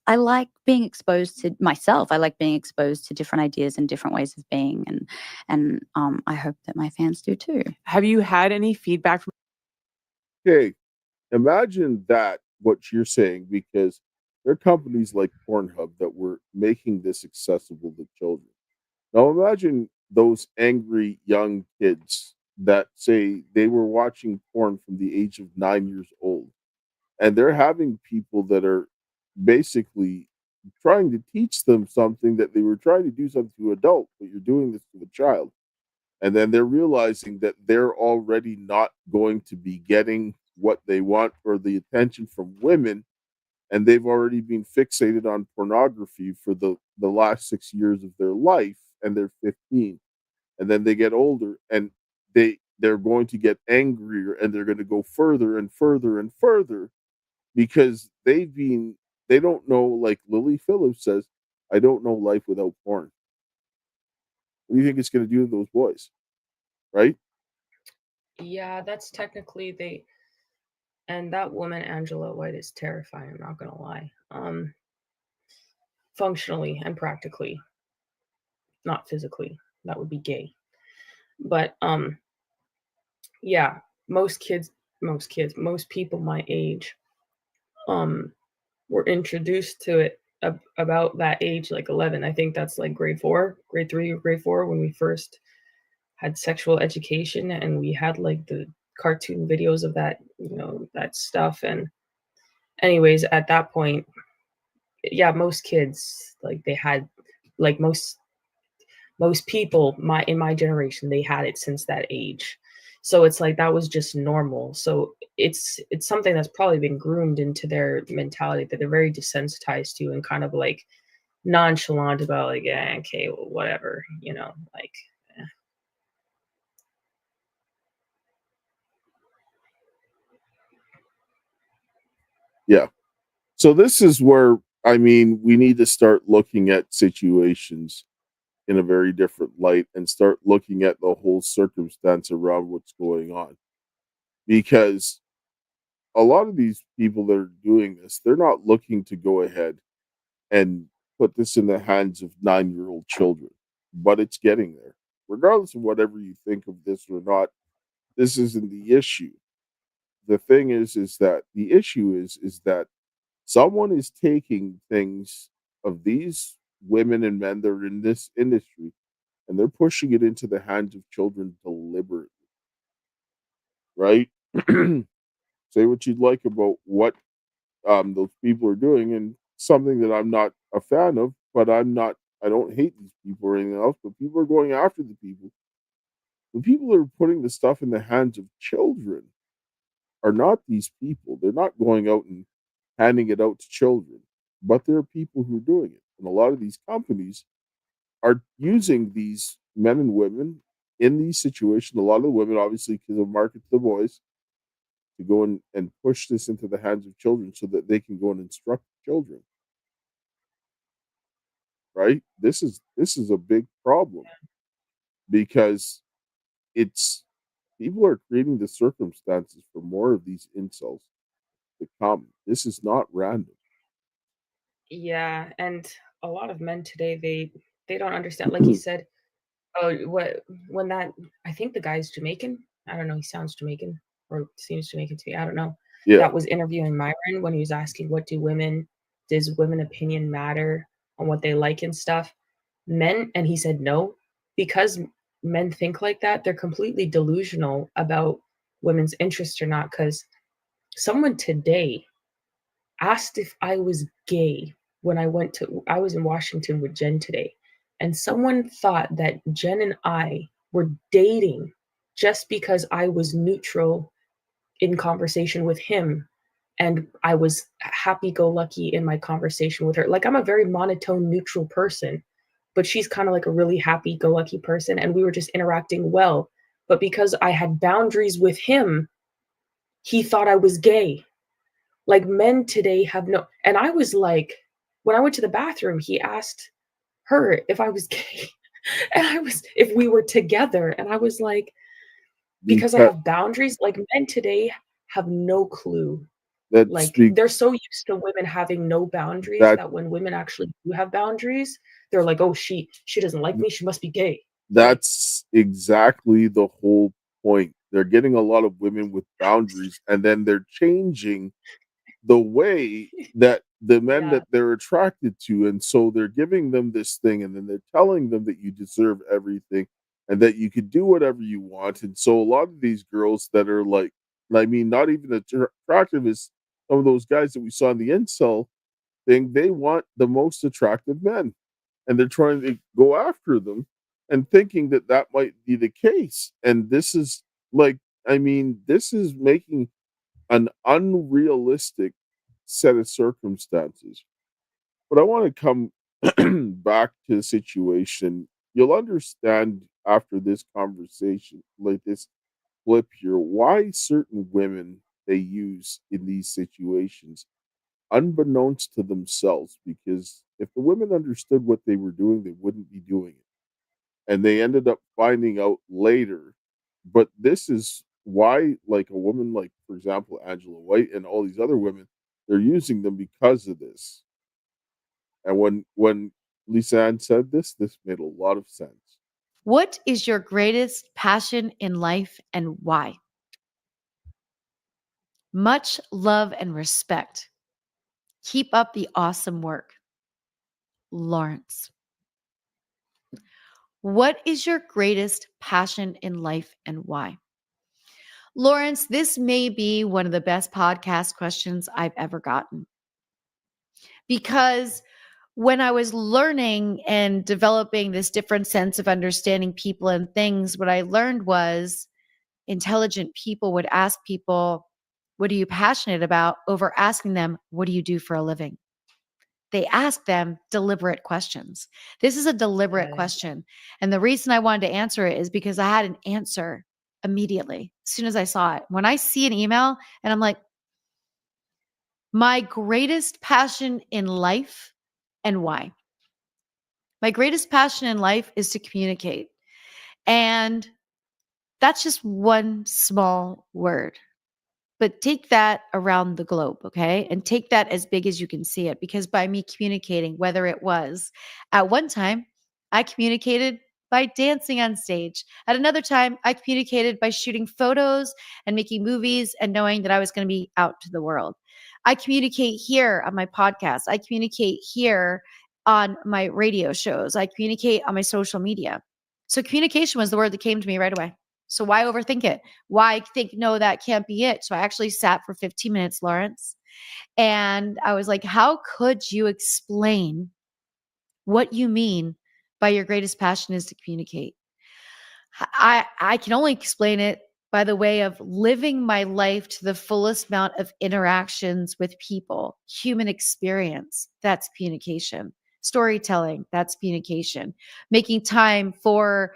I like being exposed to myself. I like being exposed to different ideas and different ways of being. And I hope that my fans do too. Have you had any feedback from? Okay, imagine that, what you're saying, because there are companies like Pornhub that were making this accessible to children. Now imagine those angry young kids that say they were watching porn from the age of 9 years old, and they're having people that are basically trying to teach them something that they were trying to do something to an adult, but you're doing this to a child. And then they're realizing that they're already not going to be getting what they want or the attention from women, and they've already been fixated on pornography for the last 6 years of their life, and they're 15. And then they get older, and they're going to get angrier, and they're going to go further and further and further, because they don't know, like Lily Phillips says, I don't know life without porn. What do you think it's going to do to those boys? Right? Yeah, that's technically and that woman, Angela White, is terrifying, I'm not gonna lie. Functionally and practically, not physically. That would be gay. But yeah, most people my age were introduced to it about that age, like 11. I think that's like grade 3 or grade 4, when we first had sexual education, and we had like the cartoon videos of that, that stuff. And anyways, at that point, yeah, most kids, like, they had, like, most people in my generation, they had it since that age. So it's like that was just normal. So it's something that's probably been groomed into their mentality, that they're very desensitized to, and kind of like nonchalant about, like, yeah, okay, well, whatever, like. Yeah. So this is where, I mean, we need to start looking at situations in a very different light, and start looking at the whole circumstance around what's going on. Because a lot of these people that are doing this, they're not looking to go ahead and put this in the hands of 9-year-old children, but it's getting there. Regardless of whatever you think of this or not, this isn't the issue. The thing is that the issue is that someone is taking things of these women and men that are in this industry, and they're pushing it into the hands of children deliberately. Right? Say what you'd like about what those people are doing, and something that I'm not a fan of, but I don't hate these people or anything else, but people are going after the people. The people that are putting the stuff in the hands of children are not these people. They're not going out and handing it out to children, but there are people who are doing it. And a lot of these companies are using these men and women in these situations. A lot of the women, obviously, because of market to the boys, to go and push this into the hands of children so that they can go and instruct children. Right? This is a big problem, because people are creating the circumstances for more of these incels to come. This is not random. Yeah, and a lot of men today, they don't understand. Like he said, when that, I think the guy's Jamaican. I don't know. He sounds Jamaican, or seems Jamaican to me. I don't know. Yeah. That was interviewing Myron, when he was asking, does women opinion matter on what they like and stuff? And he said no, because men think like that. They're completely delusional about women's interest or not, because someone today asked if I was gay when I was in Washington with Jen today. And someone thought that Jen and I were dating just because I was neutral in conversation with him. And I was happy-go-lucky in my conversation with her. Like, I'm a very monotone, neutral person, but she's kind of like a really happy-go-lucky person. And we were just interacting well. But because I had boundaries with him, he thought I was gay. Like, men today have no, and I was like, when I went to the bathroom, he asked her if I was gay. And if we were together. And I was like, because I have boundaries, like men today have no clue. Like they're so used to women having no boundaries that when women actually do have boundaries, they're like, oh, she doesn't like me. She must be gay. That's exactly the whole point. They're getting a lot of women with boundaries, and then they're changing the way that the men that they're attracted to. And so they're giving them this thing, and then they're telling them that you deserve everything and that you could do whatever you want. And so a lot of these girls that are like, I mean, not even attractive as some of those guys that we saw in the incel thing, they want the most attractive men. And they're trying to go after them and thinking that that might be the case. And this is like, I mean, this is making an unrealistic set of circumstances. But I want to come back to the situation. You'll understand after this conversation, like this flip here, why certain women they use in these situations, unbeknownst to themselves, because if the women understood what they were doing, they wouldn't be doing it. And they ended up finding out later. But this is why, like a woman like, for example, Angela White and all these other women, they're using them because of this. And when Lisa Ann said this made a lot of sense. What is your greatest passion in life and why? Much love and respect. Keep up the awesome work. Lawrence. What is your greatest passion in life and why? Lawrence, this may be one of the best podcast questions I've ever gotten. Because when I was learning and developing this different sense of understanding people and things, what I learned was intelligent people would ask people, what are you passionate about, over asking them, what do you do for a living? They ask them deliberate questions. This is a deliberate question. And the reason I wanted to answer it is because I had an answer immediately as soon as I saw it. When I see an email and I'm like, my greatest passion in life and why? My greatest passion in life is to communicate. And that's just one small word. But take that around the globe, okay? And take that as big as you can see it. Because by me communicating, whether it was at one time, I communicated by dancing on stage. At another time, I communicated by shooting photos and making movies and knowing that I was going to be out to the world. I communicate here on my podcast. I communicate here on my radio shows. I communicate on my social media. So communication was the word that came to me right away. So why overthink it? Why think, no, that can't be it? So I actually sat for 15 minutes, Lawrence, and I was like, how could you explain what you mean by your greatest passion is to communicate? I can only explain it by the way of living my life to the fullest amount of interactions with people, human experience. That's communication. Storytelling. That's communication. Making time for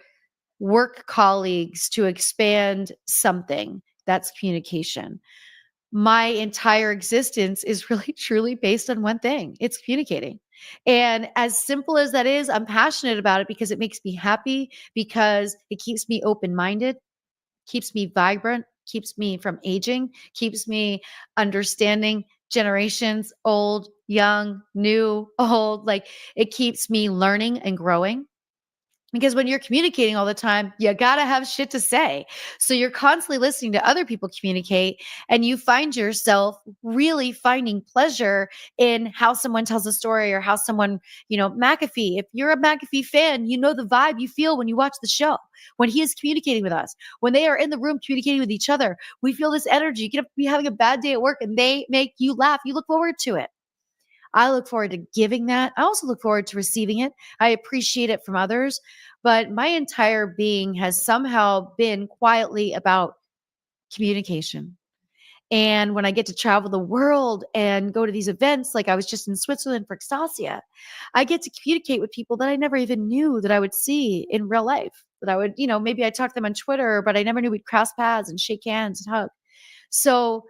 work colleagues to expand something. That's communication. My entire existence is really truly based on one thing. It's communicating. And as simple as that is, I'm passionate about it because it makes me happy, because it keeps me open-minded, keeps me vibrant, keeps me from aging, keeps me understanding generations, old, young, new, old. Like, it keeps me learning and growing. Because when you're communicating all the time, you got to have shit to say. So you're constantly listening to other people communicate, and you find yourself really finding pleasure in how someone tells a story or how someone, McAfee, if you're a McAfee fan, you know the vibe you feel when you watch the show, when he is communicating with us, when they are in the room communicating with each other, we feel this energy. You could be having a bad day at work and they make you laugh. You look forward to it. I look forward to giving that. I also look forward to receiving it. I appreciate it from others, but my entire being has somehow been quietly about communication. And when I get to travel the world and go to these events, like I was just in Switzerland for Extasia, I get to communicate with people that I never even knew that I would see in real life. That I would, maybe I talked to them on Twitter, but I never knew we'd cross paths and shake hands and hug. So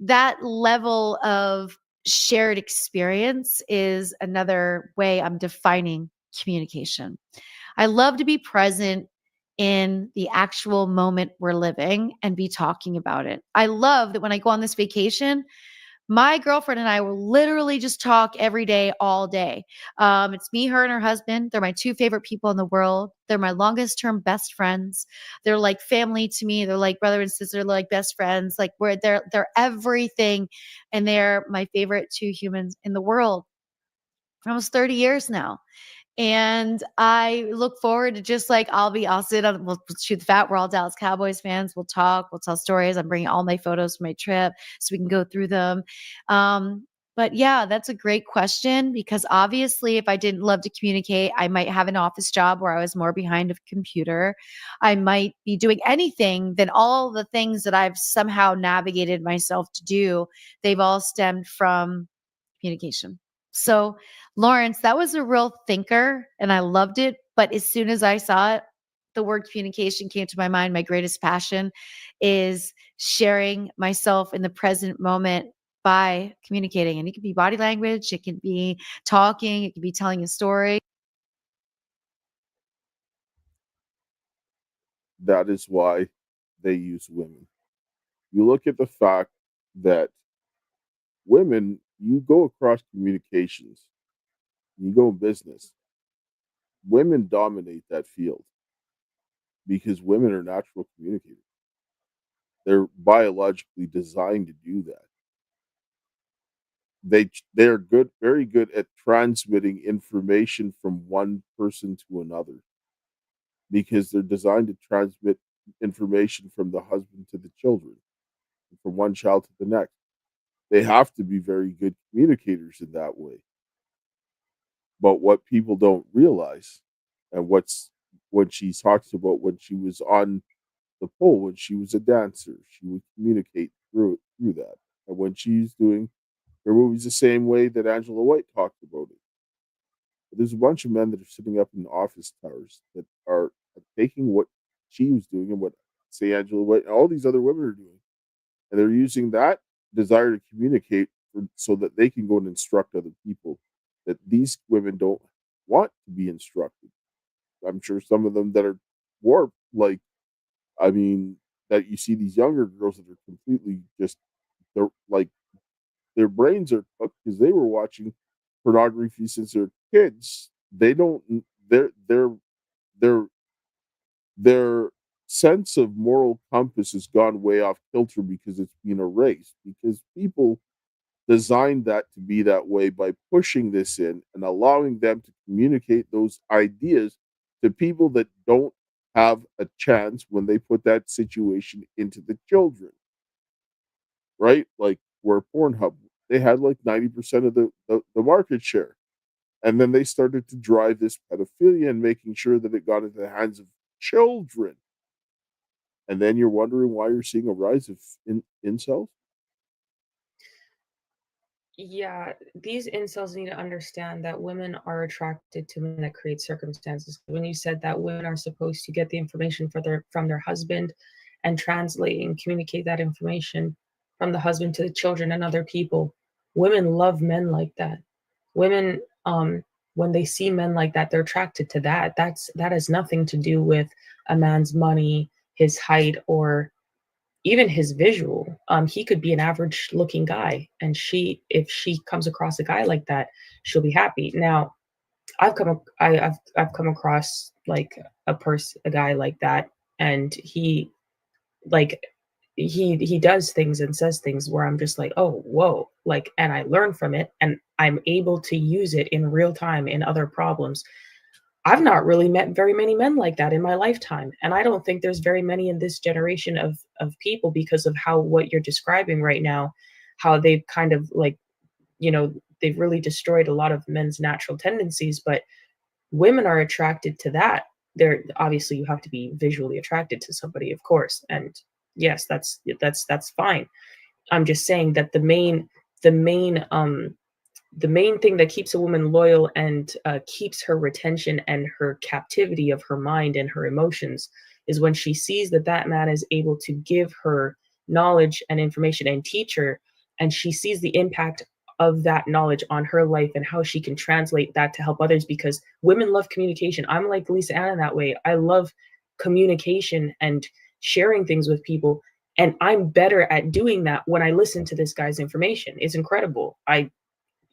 that level of shared experience is another way I'm defining communication. I love to be present in the actual moment we're living and be talking about it. I love that when I go on this vacation, my girlfriend and I will literally just talk every day, all day. It's me, her, and her husband. They're my two favorite people in the world. They're my longest term best friends. They're like family to me. They're like brother and sister. They're like best friends. Like they're everything. And they're my favorite two humans in the world for almost 30 years now. And I look forward to just like, we'll shoot the fat. We're all Dallas Cowboys fans. We'll talk, we'll tell stories. I'm bringing all my photos from my trip so we can go through them. But yeah, that's a great question, because obviously if I didn't love to communicate, I might have an office job where I was more behind a computer. I might be doing anything than all the things that I've somehow navigated myself to do. They've all stemmed from communication. So, Lawrence, that was a real thinker and I loved it. But as soon as I saw it, the word communication came to my mind. My greatest passion is sharing myself in the present moment by communicating. And it could be body language, it can be talking, it can be telling a story. That is why they use women. You look at the fact that women, you go across communications, you go in business, women dominate that field because women are natural communicators. They're biologically designed to do that. They're good, very good at transmitting information from one person to another because they're designed to transmit information from the husband to the children, from one child to the next. They have to be very good communicators in that way. But what people don't realize, and when she talks about when she was on the pole, when she was a dancer, she would communicate through that. And when she's doing her movies the same way that Angela White talked about it. But there's a bunch of men that are sitting up in office towers that are taking what she was doing and what, say, Angela White and all these other women are doing, and they're using that desire to communicate so that they can go and instruct other people that these women don't want to be instructed. I'm sure some of them that are warped, that you see these younger girls that are completely just, they're like, their brains are cooked because they were watching pornography since they're kids. They don't, their sense of moral compass has gone way off kilter because it's been erased, because people designed that to be that way by pushing this in and allowing them to communicate those ideas to people that don't have a chance when they put that situation into the children. Right? Like where Pornhub, they had like 90% of the market share. And then they started to drive this pedophilia and making sure that it got into the hands of children. And then you're wondering why you're seeing a rise of incels? Yeah, these incels need to understand that women are attracted to men that create circumstances. When you said that women are supposed to get the information from their husband and translate and communicate that information from the husband to the children and other people, women love men like that. Women, when they see men like that, they're attracted to that. That has nothing to do with a man's money, his height, or even his visual. He could be an average looking guy, and if she comes across a guy like that, she'll be happy. Now, I've come across like a guy like that, and he does things and says things where I'm just like, oh, whoa, like, and I learn from it, and I'm able to use it in real time in other problems. I've not really met very many men like that in my lifetime, and I don't think there's very many in this generation of people, because of how what you're describing right now, how they've kind of like, they've really destroyed a lot of men's natural tendencies, but women are attracted to that. They're obviously, you have to be visually attracted to somebody, of course, and yes, that's fine. I'm just saying that the main thing that keeps a woman loyal and keeps her retention and her captivity of her mind and her emotions is when she sees that that man is able to give her knowledge and information and teach her, and she sees the impact of that knowledge on her life and how she can translate that to help others, because women love communication. I'm like Lisa Anna that way. I love communication and sharing things with people, and I'm better at doing that when I listen to this guy's information. It's incredible.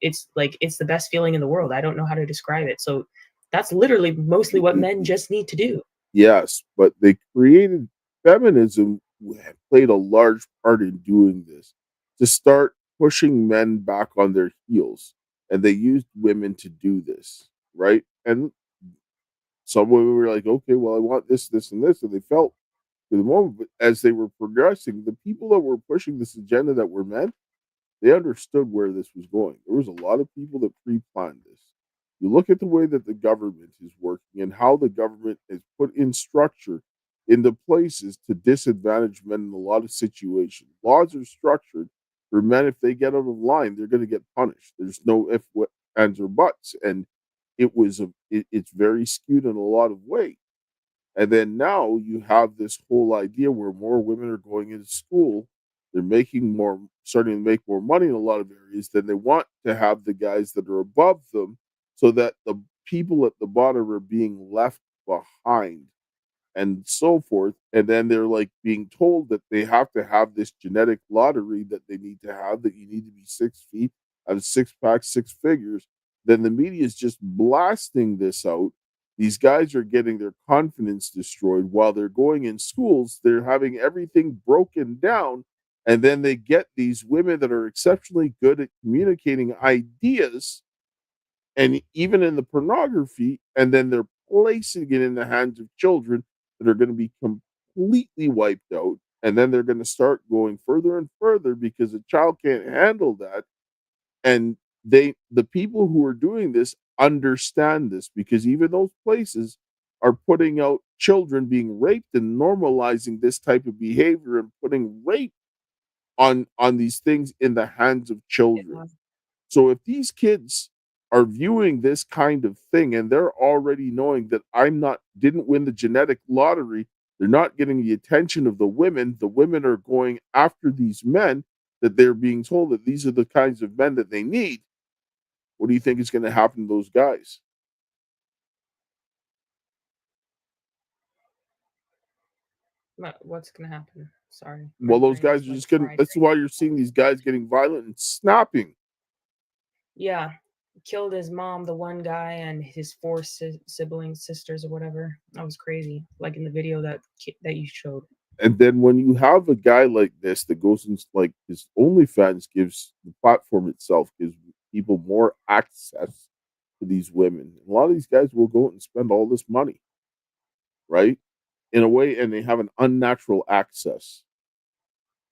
It's like, it's the best feeling in the world. I don't know how to describe it. So that's literally mostly what men just need to do. Yes, but they created feminism played a large part in doing this to start pushing men back on their heels, and they used women to do this, right? And some women were like, okay, well, I want this, this, and this, and they felt to the moment. But as they were progressing, the people that were pushing this agenda that were men, they understood where this was going. There was a lot of people that pre-planned this. You look at the way that the government is working and how the government has put in structure into places to disadvantage men in a lot of situations. Laws are structured for men. If they get out of line, they're going to get punished. There's no if, what, ands, or buts. And it's very skewed in a lot of ways. And then now you have this whole idea where more women are going into school. They're starting to make more money in a lot of areas. Then they want to have the guys that are above them, so that the people at the bottom are being left behind and so forth. And then they're like being told that they have to have this genetic lottery that they need to have, that you need to be 6 feet, have a six pack, six figures. Then the media is just blasting this out. These guys are getting their confidence destroyed while they're going in schools. They're having everything broken down. And then they get these women that are exceptionally good at communicating ideas, and even in the pornography, and then they're placing it in the hands of children that are going to be completely wiped out. And then they're going to start going further and further because a child can't handle that. And the people who are doing this understand this, because even those places are putting out children being raped and normalizing this type of behavior and putting rape on these things in the hands of children. So if these kids are viewing this kind of thing and they're already knowing that didn't win the genetic lottery, they're not getting the attention of the women are going after these men, that they're being told that these are the kinds of men that they need. What do you think is going to happen to those guys? What's going to happen? Sorry. Well, those guys are just getting, that's why you're seeing these guys getting violent and snapping. Yeah. Killed his mom, the one guy, and his four siblings, sisters, or whatever. That was crazy. Like in the video that you showed. And then when you have a guy like this that goes into like his OnlyFans, gives the platform itself, gives people more access to these women. A lot of these guys will go out and spend all this money, right? In a way, and they have an unnatural access.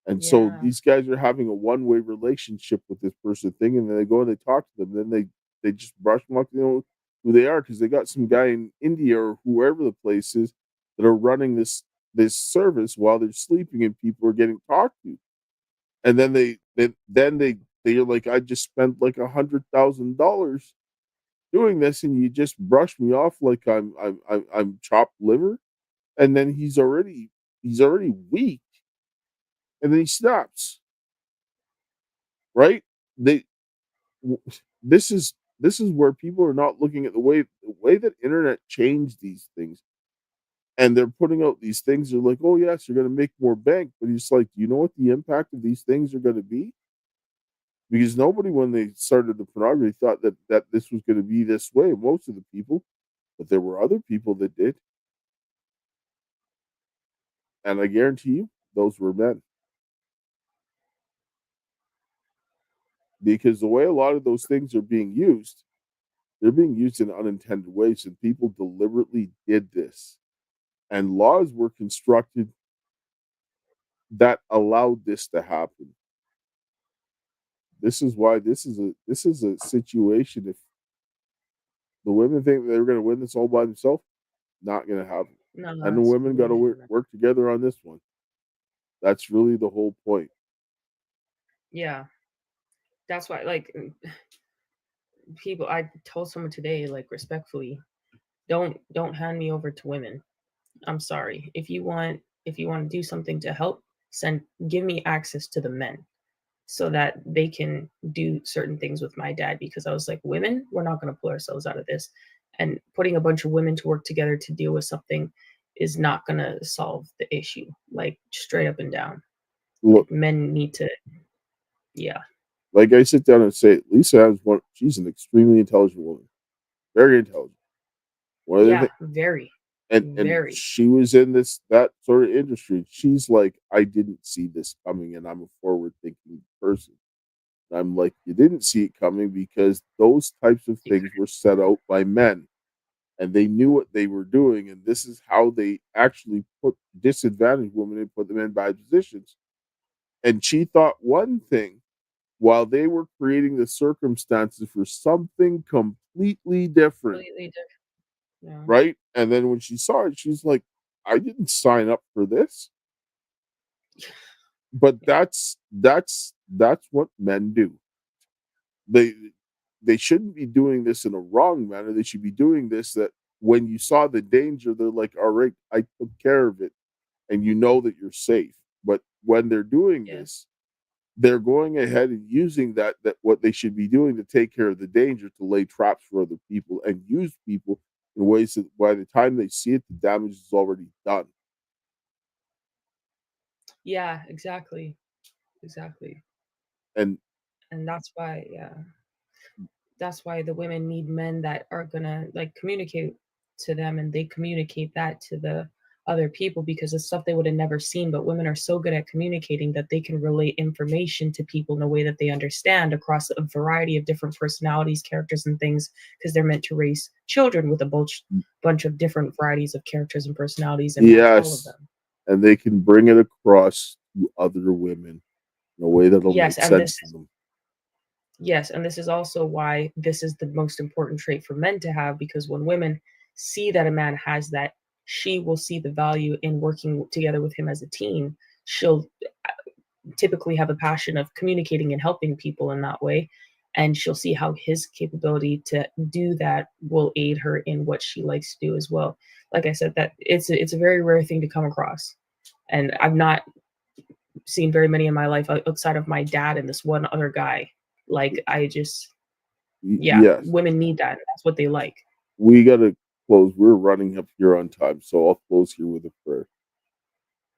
And so these guys are having a one-way relationship with this person thing, and then they go and they talk to them. Then they just brush them off, who they are, because they got some guy in India or whoever the place is that are running this service while they're sleeping, and people are getting talked to. And then they're like, I just spent like $100,000 doing this, and you just brush me off like I'm chopped liver. And then he's already weak. And then he stops. Right? This is where people are not looking at the way that internet changed these things. And they're putting out these things. They're like, oh yes, you're going to make more bank. But he's like, do you know what the impact of these things are going to be? Because nobody, when they started the pornography, thought that this was going to be this way. Most of the people, But there were other people that did. And I guarantee you, those were men. Because the way a lot of those things are being used, they're being used in unintended ways, and people deliberately did this. And laws were constructed that allowed this to happen. This is why this is a situation. If the women think they're going to win this all by themselves, not going to happen. No, And the women got to work together on this one. That's really the whole point. Yeah. That's why, like, people, I told someone today, like, respectfully, don't hand me over to women. I'm sorry. If you want to do something to help, give me access to the men so that they can do certain things with my dad, because I was like, women, we're not going to pull ourselves out of this. And putting a bunch of women to work together to deal with something is not going to solve the issue, like, straight up and down. Look, men need to, yeah. Like I sit down and say, Lisa has she's an extremely intelligent woman. Very intelligent. Very. And she was in that sort of industry. She's like, I didn't see this coming, and I'm a forward-thinking person. And I'm like, you didn't see it coming because those types of things were set out by men, and they knew what they were doing, and this is how they actually put disadvantaged women and put them in bad positions. And she thought one thing while they were creating the circumstances for something completely different. Yeah. Right? And then when she saw it, she's like, I didn't sign up for this. But that's what men do. They shouldn't be doing this in a wrong manner. They should be doing this that when you saw the danger, they're like, all right, I took care of it. And you know that you're safe. But when they're doing this, they're going ahead and using that what they should be doing to take care of the danger, to lay traps for other people and use people in ways that by the time they see it, the damage is already done. Yeah, exactly. And that's why the women need men that are gonna, like, communicate to them, and they communicate that to the other people, because it's stuff they would have never seen. But women are so good at communicating that they can relate information to people in a way that they understand across a variety of different personalities, characters, and things, because they're meant to raise children with a bunch of different varieties of characters and personalities, and match all of them. And they can bring it across to other women in a way that'll make sense to them. Yes, and this is also why this is the most important trait for men to have, because when women see that a man has that, she will see the value in working together with him as a team. She'll typically have a passion of communicating and helping people in that way, and she'll see how his capability to do that will aid her in what she likes to do as well. Like I said, that it's a very rare thing to come across, and I've not seen very many in my life outside of my dad and this one other guy. Like, I just, women need that. That's what they like. We got to close. We're running up here on time, so I'll close here with a prayer.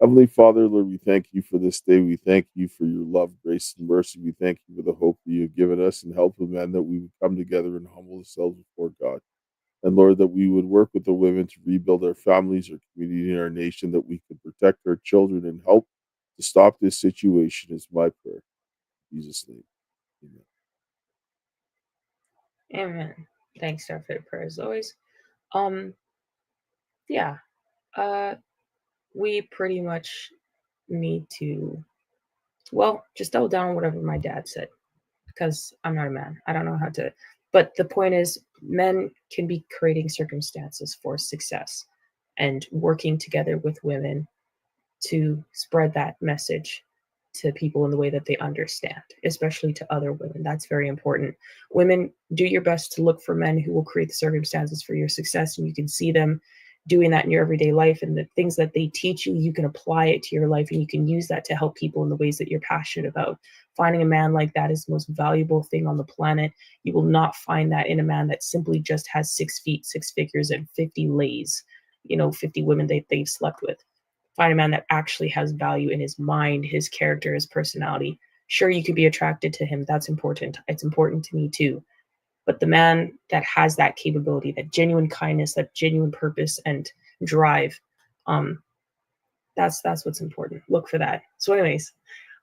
Heavenly Father, Lord, we thank you for this day. We thank you for your love, grace, and mercy. We thank you for the hope that you've given us, and help of men that we would come together and humble ourselves before God. And Lord, that we would work with the women to rebuild our families, our community, and our nation, that we could protect our children and help to stop this situation is my prayer. In Jesus' name. Amen. Amen. Thanks, Star, for the prayer as always. We pretty much need to, just double down on whatever my dad said, because I'm not a man. I don't know how to, but the point is, men can be creating circumstances for success and working together with women to spread that message to people in the way that they understand, especially to other women. That's very important. Women, do your best to look for men who will create the circumstances for your success, and you can see them doing that in your everyday life, and the things that they teach you, you can apply it to your life, and you can use that to help people in the ways that you're passionate about. Finding a man like that is the most valuable thing on the planet. You will not find that in a man that simply just has 6 feet, 6 figures, and 50 lays, 50 women they've slept with. Find a man that actually has value in his mind, his character, his personality. Sure, you could be attracted to him. That's important. It's important to me too. But the man that has that capability, that genuine kindness, that genuine purpose and drive, that's what's important. Look for that. So anyways,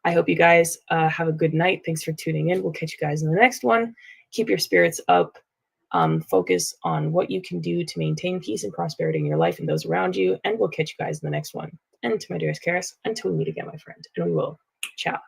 I hope you guys have a good night. Thanks for tuning in. We'll catch you guys in the next one. Keep your spirits up. Focus on what you can do to maintain peace and prosperity in your life and those around you. And we'll catch you guys in the next one. And to my dearest Karis, until we meet again, my friend. And we will. Ciao.